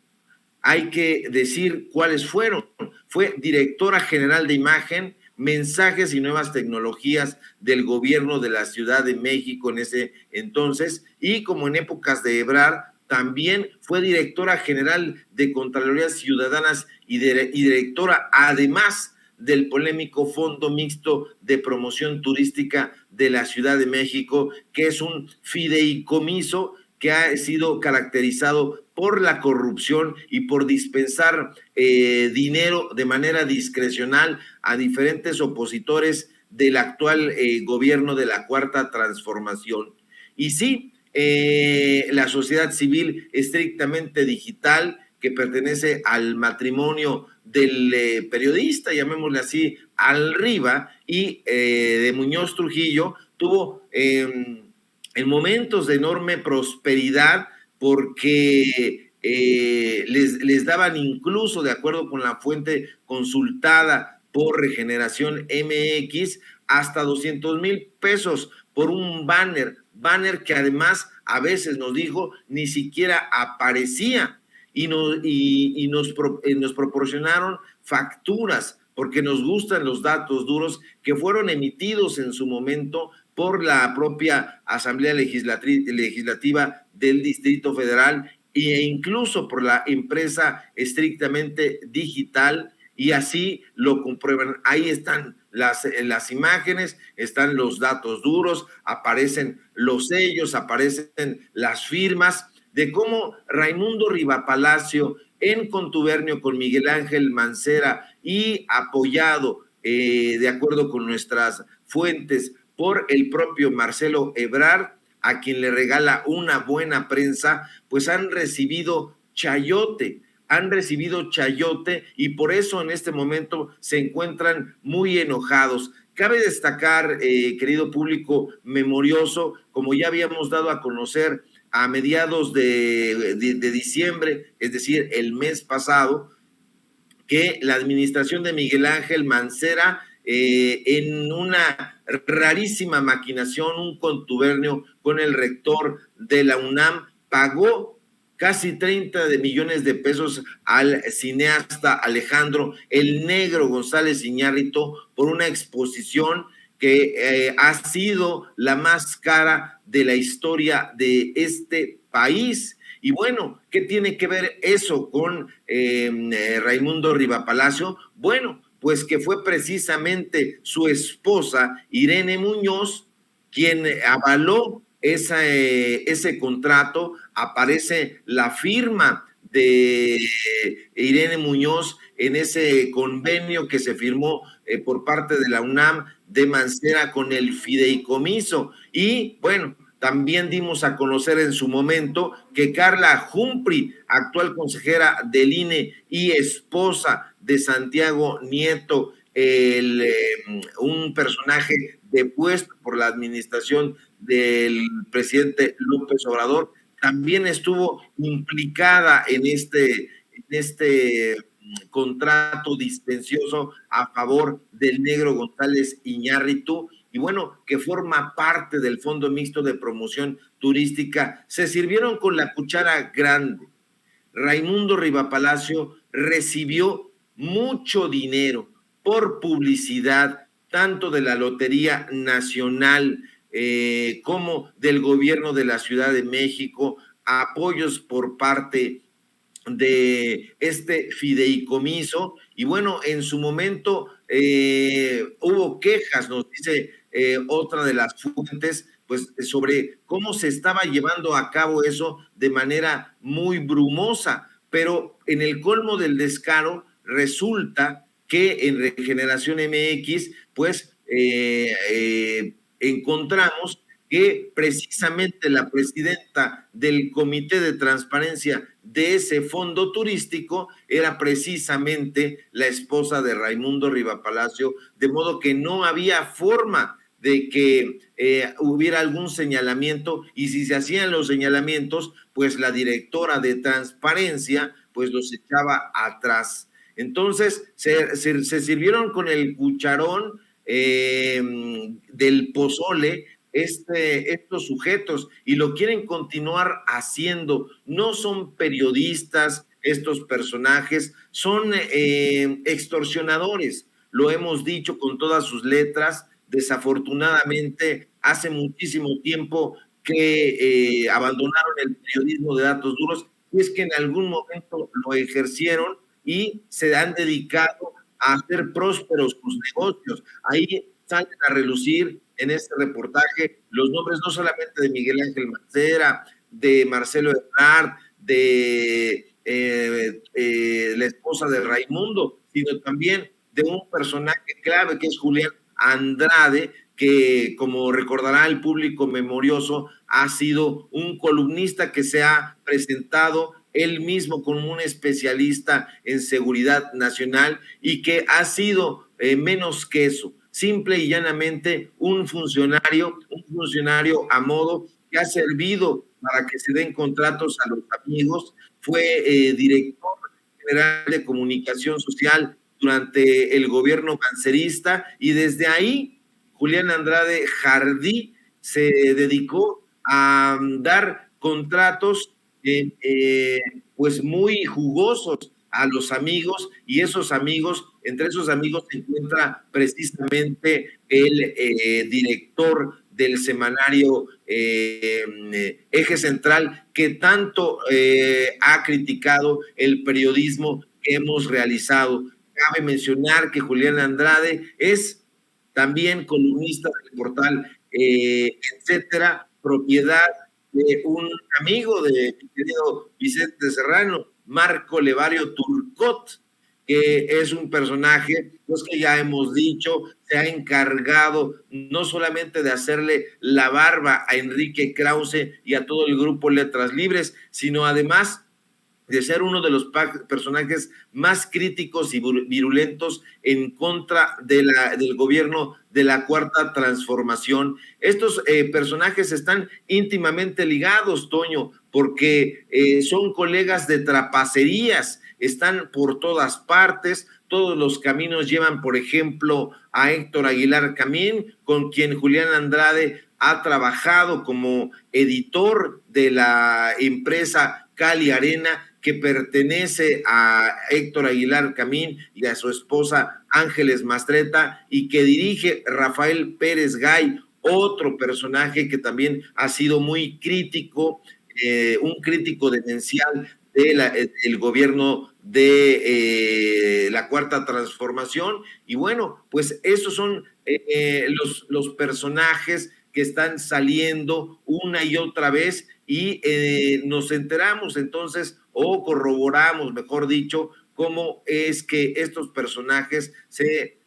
Hay que decir cuáles fueron. Fue directora general de imagen, mensajes y nuevas tecnologías del gobierno de la Ciudad de México en ese entonces, y como en épocas de Ebrard, también fue directora general de Contralorías Ciudadanas y directora, además del polémico Fondo Mixto de Promoción Turística de la Ciudad de México, que es un fideicomiso que ha sido caracterizado por la corrupción y por dispensar dinero de manera discrecional a diferentes opositores del actual gobierno de la Cuarta Transformación. Y sí, la sociedad civil estrictamente digital que pertenece al matrimonio del periodista, llamémosle así, Al Riva, y de Muñoz Trujillo, tuvo en momentos de enorme prosperidad porque les daban incluso, de acuerdo con la fuente consultada por Regeneración MX, hasta 200,000 pesos por un banner que además a veces nos dijo ni siquiera aparecía, y nos proporcionaron facturas, porque nos gustan los datos duros, que fueron emitidos en su momento por la propia Asamblea Legislativa del Distrito Federal e incluso por la empresa estrictamente digital, y así lo comprueban. Ahí están las imágenes, están los datos duros, aparecen los sellos, aparecen las firmas de cómo Raimundo Rivapalacio, en contubernio con Miguel Ángel Mancera y apoyado, de acuerdo con nuestras fuentes, por el propio Marcelo Ebrard, a quien le regala una buena prensa, pues han recibido chayote, y por eso en este momento se encuentran muy enojados. Cabe destacar, querido público memorioso, como ya habíamos dado a conocer a mediados de diciembre, es decir, el mes pasado, que la administración de Miguel Ángel Mancera, en una rarísima maquinación, un contubernio con el rector de la UNAM, pagó casi 30 millones de pesos al cineasta Alejandro El Negro González Iñárritu por una exposición que ha sido la más cara de la historia de este país. Y bueno, ¿qué tiene que ver eso con Raimundo Rivapalacio? Bueno, pues que fue precisamente su esposa, Irene Muñoz, quien avaló ese contrato. Aparece la firma de Irene Muñoz en ese convenio que se firmó por parte de la UNAM de Mancera con el fideicomiso. Y bueno, también dimos a conocer en su momento que Carla Humphrey, actual consejera del INE y esposa de Santiago Nieto, un personaje depuesto por la administración del presidente López Obrador, también estuvo implicada en este contrato dispensioso a favor del negro González Iñárritu, y bueno, que forma parte del Fondo Mixto de Promoción Turística. Se sirvieron con la cuchara grande. Raimundo Rivapalacio recibió mucho dinero por publicidad, tanto de la Lotería Nacional como del gobierno de la Ciudad de México, apoyos por parte de este fideicomiso, y bueno, en su momento hubo quejas, nos dice otra de las fuentes, pues sobre cómo se estaba llevando a cabo eso de manera muy brumosa, pero en el colmo del descaro resulta que en Regeneración MX, pues encontramos que precisamente la presidenta del Comité de Transparencia de ese fondo turístico era precisamente la esposa de Raimundo Rivapalacio, de modo que no había forma de que hubiera algún señalamiento, y si se hacían los señalamientos, pues la directora de Transparencia pues los echaba atrás. Entonces se sirvieron con el cucharón del pozole estos sujetos, y lo quieren continuar haciendo. No son periodistas estos personajes, son extorsionadores, lo hemos dicho con todas sus letras. Desafortunadamente, hace muchísimo tiempo que abandonaron el periodismo de datos duros, y es que en algún momento lo ejercieron y se han dedicado a hacer prósperos sus negocios. Ahí salen a relucir en este reportaje los nombres no solamente de Miguel Ángel Mancera, de Marcelo Ebrard, de la esposa de Raimundo, sino también de un personaje clave que es Julián Andrade, que, como recordará el público memorioso, ha sido un columnista que se ha presentado él mismo como un especialista en seguridad nacional, y que ha sido menos que eso, simple y llanamente un funcionario a modo, que ha servido para que se den contratos a los amigos. Fue director general de comunicación social durante el gobierno mancerista, y desde ahí Julián Andrade Jardí se dedicó a dar contratos pues muy jugosos a los amigos, y esos amigos, entre esos amigos se encuentra precisamente el director del semanario Eje Central, que tanto ha criticado el periodismo que hemos realizado. Cabe mencionar que Julián Andrade es también columnista del portal Etcétera, propiedad de un amigo de mi querido Vicente Serrano, Marco Levario Turcot, que es un personaje, pues que ya hemos dicho, se ha encargado no solamente de hacerle la barba a Enrique Krause y a todo el grupo Letras Libres, sino además de ser uno de los personajes más críticos y virulentos en contra del gobierno de la Cuarta Transformación. Estos personajes están íntimamente ligados, Toño, porque son colegas de trapacerías, están por todas partes. Todos los caminos llevan, por ejemplo, a Héctor Aguilar Camín, con quien Julián Andrade ha trabajado como editor de la empresa Cali Arena, que pertenece a Héctor Aguilar Camín y a su esposa Ángeles Mastreta, y que dirige Rafael Pérez Gay, otro personaje que también ha sido muy crítico, un crítico demencial del gobierno de la Cuarta Transformación. Y bueno, pues esos son los personajes que están saliendo una y otra vez, y nos enteramos entonces, o corroboramos, mejor dicho, cómo es que estos personajes se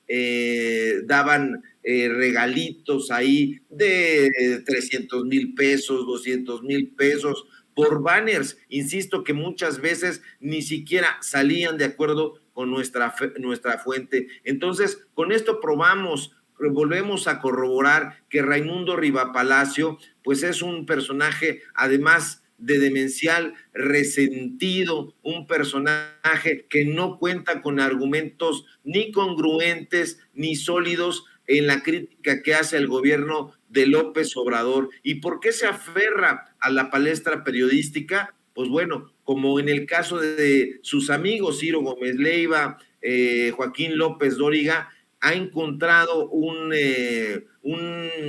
daban regalitos ahí de 300,000 pesos, 200,000 pesos por banners, insisto, que muchas veces ni siquiera salían de acuerdo con nuestra fuente. Entonces, con esto volvemos a corroborar que Raimundo Rivapalacio, pues es un personaje, además de demencial, resentido, un personaje que no cuenta con argumentos ni congruentes ni sólidos en la crítica que hace al gobierno de López Obrador. ¿Y por qué se aferra a la palestra periodística? Pues bueno, como en el caso de sus amigos Ciro Gómez Leiva, Joaquín López Dóriga, ha encontrado un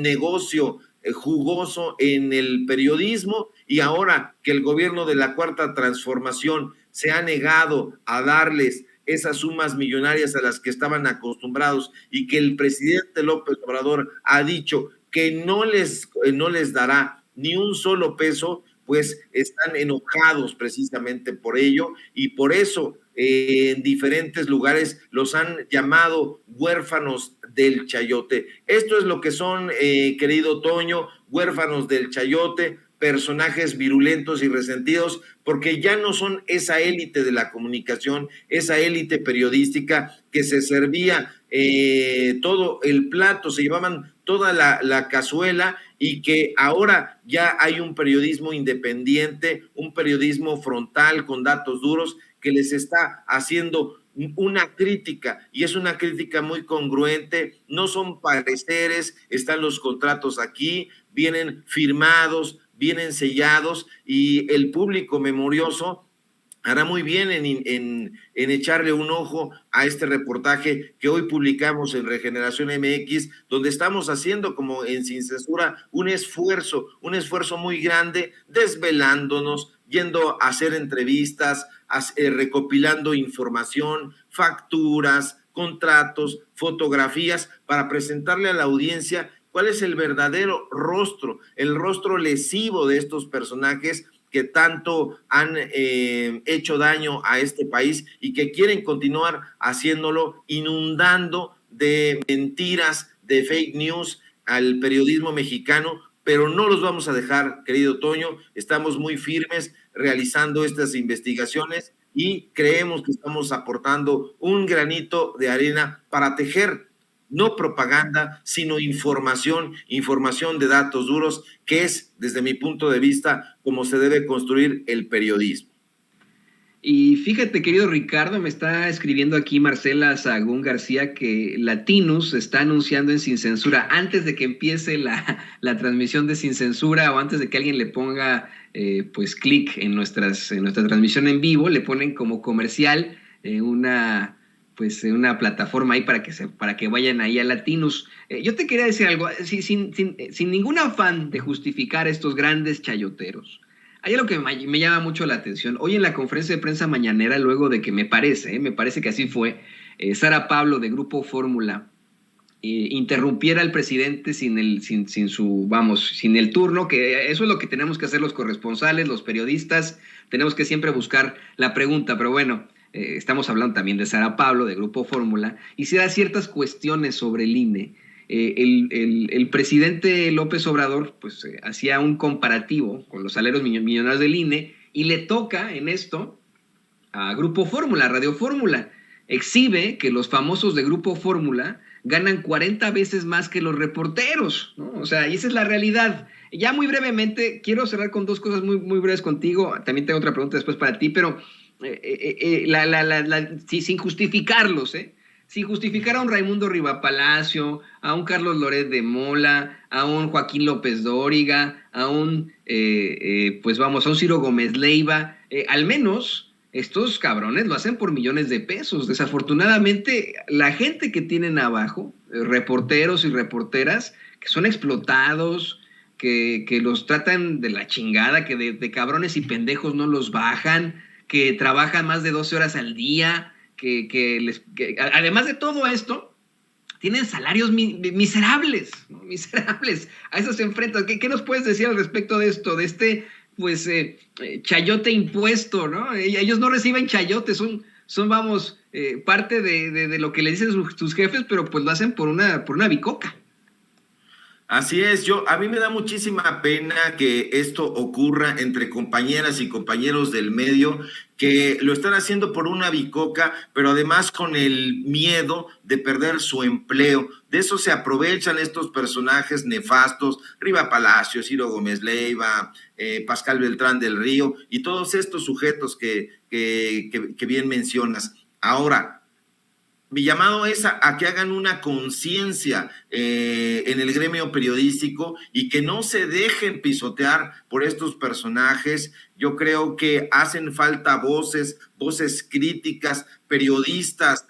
negocio jugoso en el periodismo, y ahora que el gobierno de la Cuarta Transformación se ha negado a darles esas sumas millonarias a las que estaban acostumbrados y que el presidente López Obrador ha dicho que no les dará ni un solo peso, pues están enojados precisamente por ello, y por eso en diferentes lugares los han llamado huérfanos del chayote. Esto es lo que son, querido Toño, huérfanos del chayote, personajes virulentos y resentidos, porque ya no son esa élite de la comunicación, esa élite periodística que se servía todo el plato, se llevaban toda la cazuela, y que ahora ya hay un periodismo independiente, un periodismo frontal con datos duros que les está haciendo una crítica, y es una crítica muy congruente, no son pareceres, están los contratos aquí, vienen firmados, vienen sellados, y el público memorioso hará muy bien en echarle un ojo a este reportaje que hoy publicamos en Regeneración MX, donde estamos haciendo, como en Sin Censura, un esfuerzo muy grande, desvelándonos, yendo a hacer entrevistas, recopilando información, facturas, contratos, fotografías, para presentarle a la audiencia cuál es el verdadero rostro, el rostro lesivo de estos personajes que tanto han hecho daño a este país y que quieren continuar haciéndolo, inundando de mentiras, de fake news al periodismo mexicano, pero no los vamos a dejar, querido Toño. Estamos muy firmes realizando estas investigaciones y creemos que estamos aportando un granito de arena para tejer no propaganda, sino información de datos duros, que es, desde mi punto de vista, como se debe construir el periodismo. Y fíjate, querido Ricardo, me está escribiendo aquí Marcela Sahagún García que Latinus está anunciando en Sin Censura, antes de que empiece la transmisión de Sin Censura, o antes de que alguien le ponga pues clic en nuestra transmisión en vivo, le ponen como comercial una plataforma ahí para que vayan ahí a Latinus. Yo te quería decir algo, sin ningún afán de justificar estos grandes chayoteros. Hay algo que me llama mucho la atención. Hoy en la conferencia de prensa mañanera, luego de que me parece que así fue, Sara Pablo de Grupo Fórmula interrumpiera al presidente sin el turno, que eso es lo que tenemos que hacer los corresponsales, los periodistas, tenemos que siempre buscar la pregunta, pero bueno, estamos hablando también de Sara Pablo de Grupo Fórmula, y se da ciertas cuestiones sobre el INE. El presidente López Obrador pues hacía un comparativo con los salarios millonarios del INE, y le toca en esto a Grupo Fórmula, Radio Fórmula. Exhibe que los famosos de Grupo Fórmula ganan 40 veces más que los reporteros, ¿no? O sea, y esa es la realidad. Ya muy brevemente, quiero cerrar con dos cosas muy, muy breves contigo. También tengo otra pregunta después para ti, pero sin justificarlos, sin justificar a un Raimundo Rivapalacio, a un Carlos Loret de Mola, a un Joaquín López Dóriga, a un Ciro Gómez Leiva, al menos estos cabrones lo hacen por millones de pesos. Desafortunadamente, la gente que tienen abajo, reporteros y reporteras, que son explotados, que los tratan de la chingada, que de cabrones y pendejos no los bajan, que trabajan más de 12 horas al día, que además de todo esto, tienen salarios miserables, ¿no? Miserables. A eso se enfrentan. ¿Qué nos puedes decir al respecto de esto, de este chayote impuesto, ¿no? Ellos no reciben chayote, son parte de lo que le dicen sus jefes, pero pues lo hacen por una bicoca. Así es, a mí me da muchísima pena que esto ocurra entre compañeras y compañeros del medio que lo están haciendo por una bicoca, pero además con el miedo de perder su empleo. De eso se aprovechan estos personajes nefastos, Riva Palacios, Ciro Gómez Leiva, Pascal Beltrán del Río y todos estos sujetos que bien mencionas. Ahora, mi llamado es a que hagan una conciencia en el gremio periodístico y que no se dejen pisotear por estos personajes. Yo creo que hacen falta voces críticas, periodistas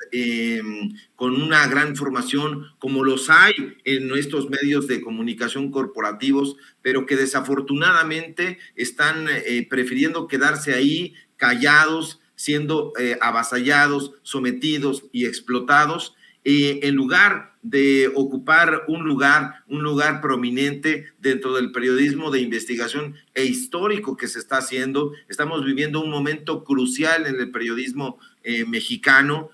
con una gran formación, como los hay en nuestros medios de comunicación corporativos, pero que desafortunadamente están prefiriendo quedarse ahí callados, siendo avasallados, sometidos y explotados, en lugar de ocupar un lugar prominente dentro del periodismo de investigación e histórico que se está haciendo. Estamos viviendo un momento crucial en el periodismo mexicano.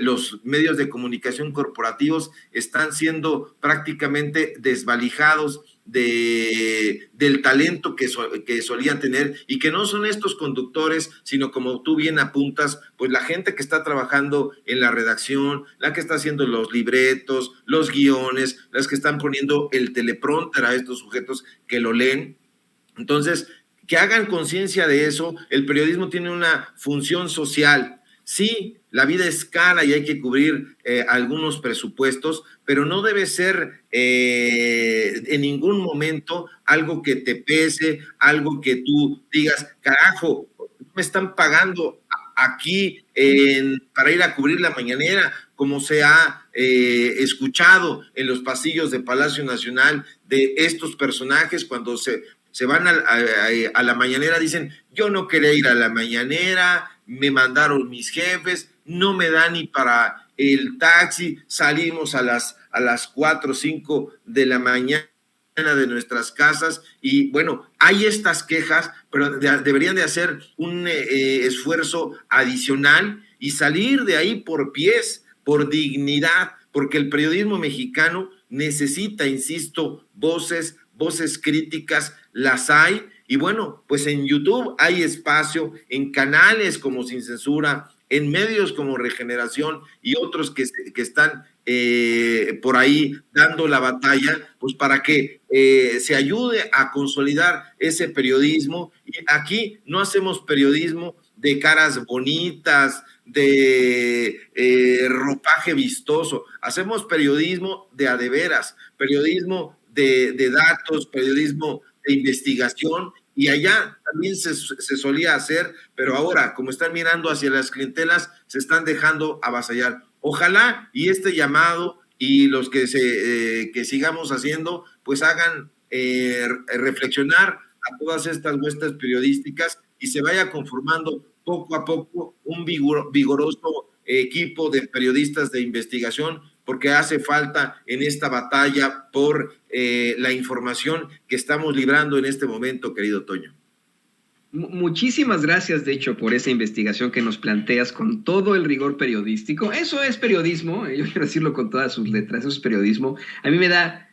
Los medios de comunicación corporativos están siendo prácticamente desvalijados del talento que solían tener y que no son estos conductores, sino como tú bien apuntas, pues la gente que está trabajando en la redacción, la que está haciendo los libretos, los guiones, las que están poniendo el teleprompter a estos sujetos que lo leen. Entonces, que hagan conciencia de eso. El periodismo tiene una función social. Sí, la vida es cara y hay que cubrir algunos presupuestos, pero no debe ser en ningún momento algo que te pese, algo que tú digas, carajo, me están pagando aquí para ir a cubrir la mañanera, como se ha escuchado en los pasillos de Palacio Nacional de estos personajes cuando se van a la mañanera, dicen, yo no quería ir a la mañanera, me mandaron mis jefes, no me da ni para el taxi, salimos a las 4 o 5 de la mañana de nuestras casas y bueno, hay estas quejas, pero deberían de hacer un esfuerzo adicional y salir de ahí por pies, por dignidad, porque el periodismo mexicano necesita, insisto, voces críticas, las hay. Y bueno, pues en YouTube hay espacio, en canales como Sin Censura, en medios como Regeneración y otros que están por ahí dando la batalla, pues para que se ayude a consolidar ese periodismo. Y aquí no hacemos periodismo de caras bonitas, de ropaje vistoso, hacemos periodismo de a de veras, periodismo de datos, periodismo de investigación, y allá también se solía hacer, pero ahora, como están mirando hacia las clientelas, se están dejando avasallar. Ojalá y este llamado y los que sigamos haciendo, pues hagan reflexionar a todas estas huestes periodísticas y se vaya conformando poco a poco un vigoroso equipo de periodistas de investigación, porque hace falta en esta batalla por la información que estamos librando en este momento, querido Toño. Muchísimas gracias, de hecho, por esa investigación que nos planteas con todo el rigor periodístico. Eso es periodismo, yo quiero decirlo con todas sus letras, eso es periodismo. A mí me da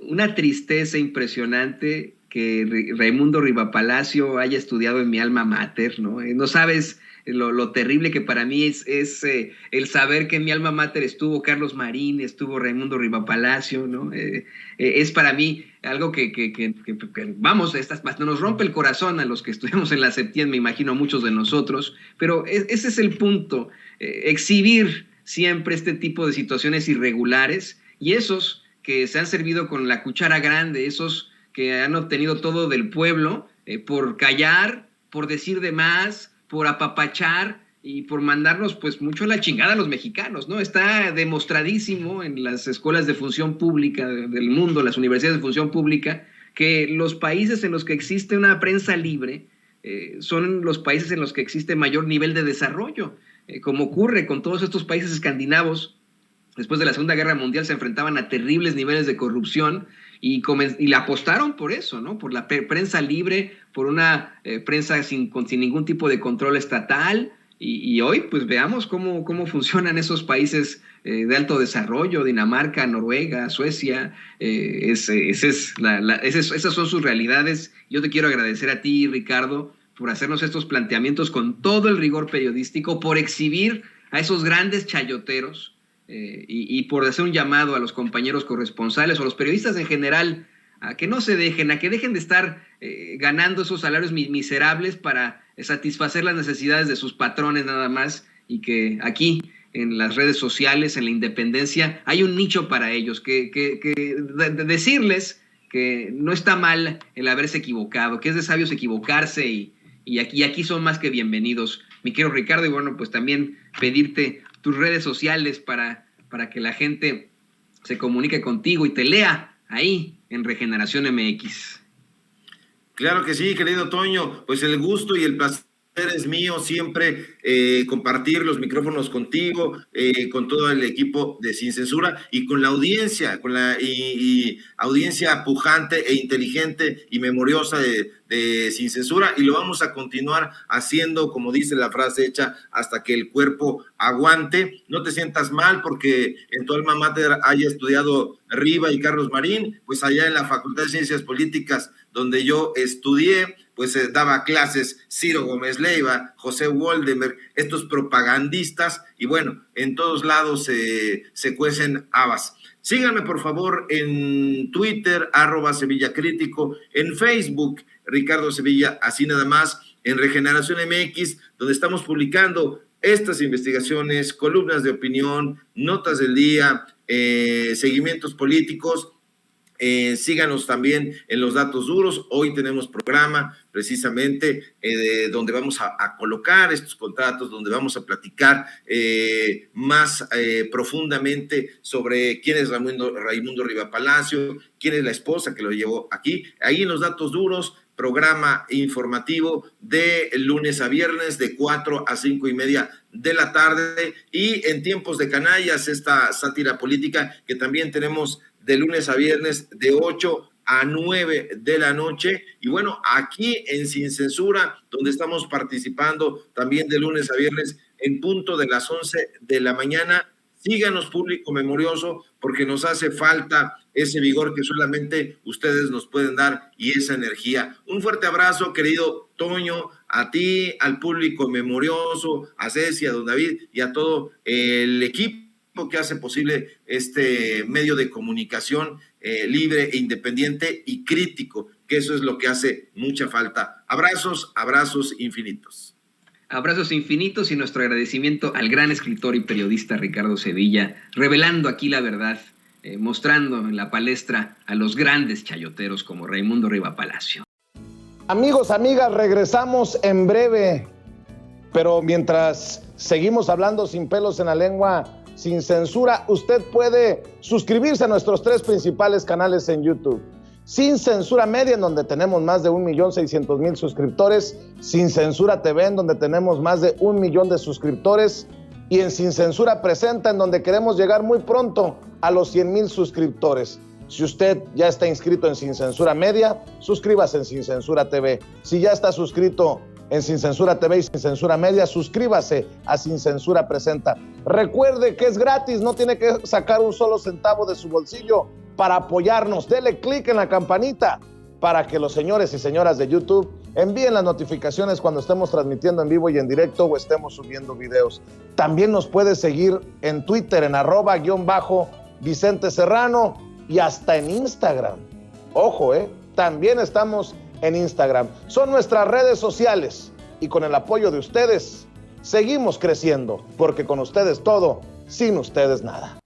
una tristeza impresionante que Raimundo Rivapalacio haya estudiado en mi alma mater, ¿no? No sabes lo terrible que para mí es el saber que en mi alma mater estuvo Carlos Marín, estuvo Raimundo Rivapalacio, ¿no? Es para mí algo que vamos, nos rompe el corazón a los que estuvimos en la Septien, me imagino a muchos de nosotros, pero ese es el punto, exhibir siempre este tipo de situaciones irregulares y esos que se han servido con la cuchara grande, esos que han obtenido todo del pueblo por callar, por decir de más, por apapachar y por mandarnos pues mucho a la chingada a los mexicanos, ¿no? Está demostradísimo en las escuelas de función pública del mundo, las universidades de función pública, que los países en los que existe una prensa libre son los países en los que existe mayor nivel de desarrollo, como ocurre con todos estos países escandinavos. Después de la Segunda Guerra Mundial se enfrentaban a terribles niveles de corrupción y le apostaron por eso, ¿no? Por la prensa libre, por una prensa sin ningún tipo de control estatal Y hoy, pues veamos cómo funcionan esos países de alto desarrollo, Dinamarca, Noruega, Suecia. Esas son sus realidades. Yo te quiero agradecer a ti, Ricardo, por hacernos estos planteamientos con todo el rigor periodístico, por exhibir a esos grandes chayoteros y por hacer un llamado a los compañeros corresponsales o a los periodistas en general a que no se dejen, a que dejen de estar ganando esos salarios miserables para satisfacer las necesidades de sus patrones nada más, y que aquí en las redes sociales, en la independencia, hay un nicho para ellos, decirles que no está mal el haberse equivocado, que es de sabios equivocarse y aquí son más que bienvenidos. Mi querido Ricardo, y bueno, pues también pedirte tus redes sociales para que la gente se comunique contigo y te lea ahí en Regeneración MX. Claro que sí, querido Toño, pues el gusto y el placer es mío siempre compartir los micrófonos contigo, con todo el equipo de Sin Censura y con la audiencia, y audiencia pujante e inteligente y memoriosa de Sin Censura, y lo vamos a continuar haciendo, como dice la frase hecha, hasta que el cuerpo aguante. No te sientas mal porque en tu alma mater haya estudiado Riva y Carlos Marín, pues allá en la Facultad de Ciencias Políticas, donde yo estudié, pues daba clases Ciro Gómez Leiva, José Woldenberg, estos propagandistas, y bueno, en todos lados se cuecen habas. Síganme por favor en Twitter, @SevillaCrítico, en Facebook, Ricardo Sevilla, así nada más, en Regeneración MX, donde estamos publicando estas investigaciones, columnas de opinión, notas del día, seguimientos políticos. Síganos también en los datos duros. Hoy tenemos programa precisamente donde vamos a colocar estos contratos, donde vamos a platicar más profundamente sobre quién es Raimundo Riva Palacio, quién es la esposa que lo llevó aquí. Ahí en los datos duros, programa informativo de lunes a viernes de 4 a 5:30 de la tarde, y en Tiempos de Canallas, esta sátira política que también tenemos de lunes a viernes de 8 a 9 de la noche. Y bueno, aquí en Sin Censura, donde estamos participando también de lunes a viernes en punto de las 11 de la mañana. Síganos, público memorioso, porque nos hace falta ese vigor que solamente ustedes nos pueden dar y esa energía. Un fuerte abrazo, querido Toño, a ti, al público memorioso, a Ceci, a don David y a todo el equipo que hace posible este medio de comunicación libre e independiente y crítico, que eso es lo que hace mucha falta. Abrazos infinitos. Abrazos infinitos y nuestro agradecimiento al gran escritor y periodista Ricardo Sevilla, revelando aquí la verdad, mostrando en la palestra a los grandes chayoteros como Raimundo Riva Palacio. Amigos, amigas, regresamos en breve, pero mientras seguimos hablando sin pelos en la lengua, Sin Censura, usted puede suscribirse a nuestros 3 principales canales en YouTube. Sin Censura Media, en donde tenemos más de 1,600,000 suscriptores, Sin Censura TV, en donde tenemos más de 1 millón de suscriptores, y en Sin Censura Presenta, en donde queremos llegar muy pronto a los 100,000 suscriptores. Si usted ya está inscrito en Sin Censura Media, suscríbase en Sin Censura TV. Si ya está suscrito en Sin Censura TV y Sin Censura Media, suscríbase a Sin Censura Presenta. Recuerde que es gratis, no tiene que sacar un solo centavo de su bolsillo para apoyarnos. Dele clic en la campanita para que los señores y señoras de YouTube envíen las notificaciones cuando estemos transmitiendo en vivo y en directo o estemos subiendo videos. También nos puede seguir en Twitter en @Vicente Serrano y hasta en Instagram. Ojo, también estamos en Instagram. Son nuestras redes sociales y con el apoyo de ustedes seguimos creciendo, porque con ustedes todo, sin ustedes nada.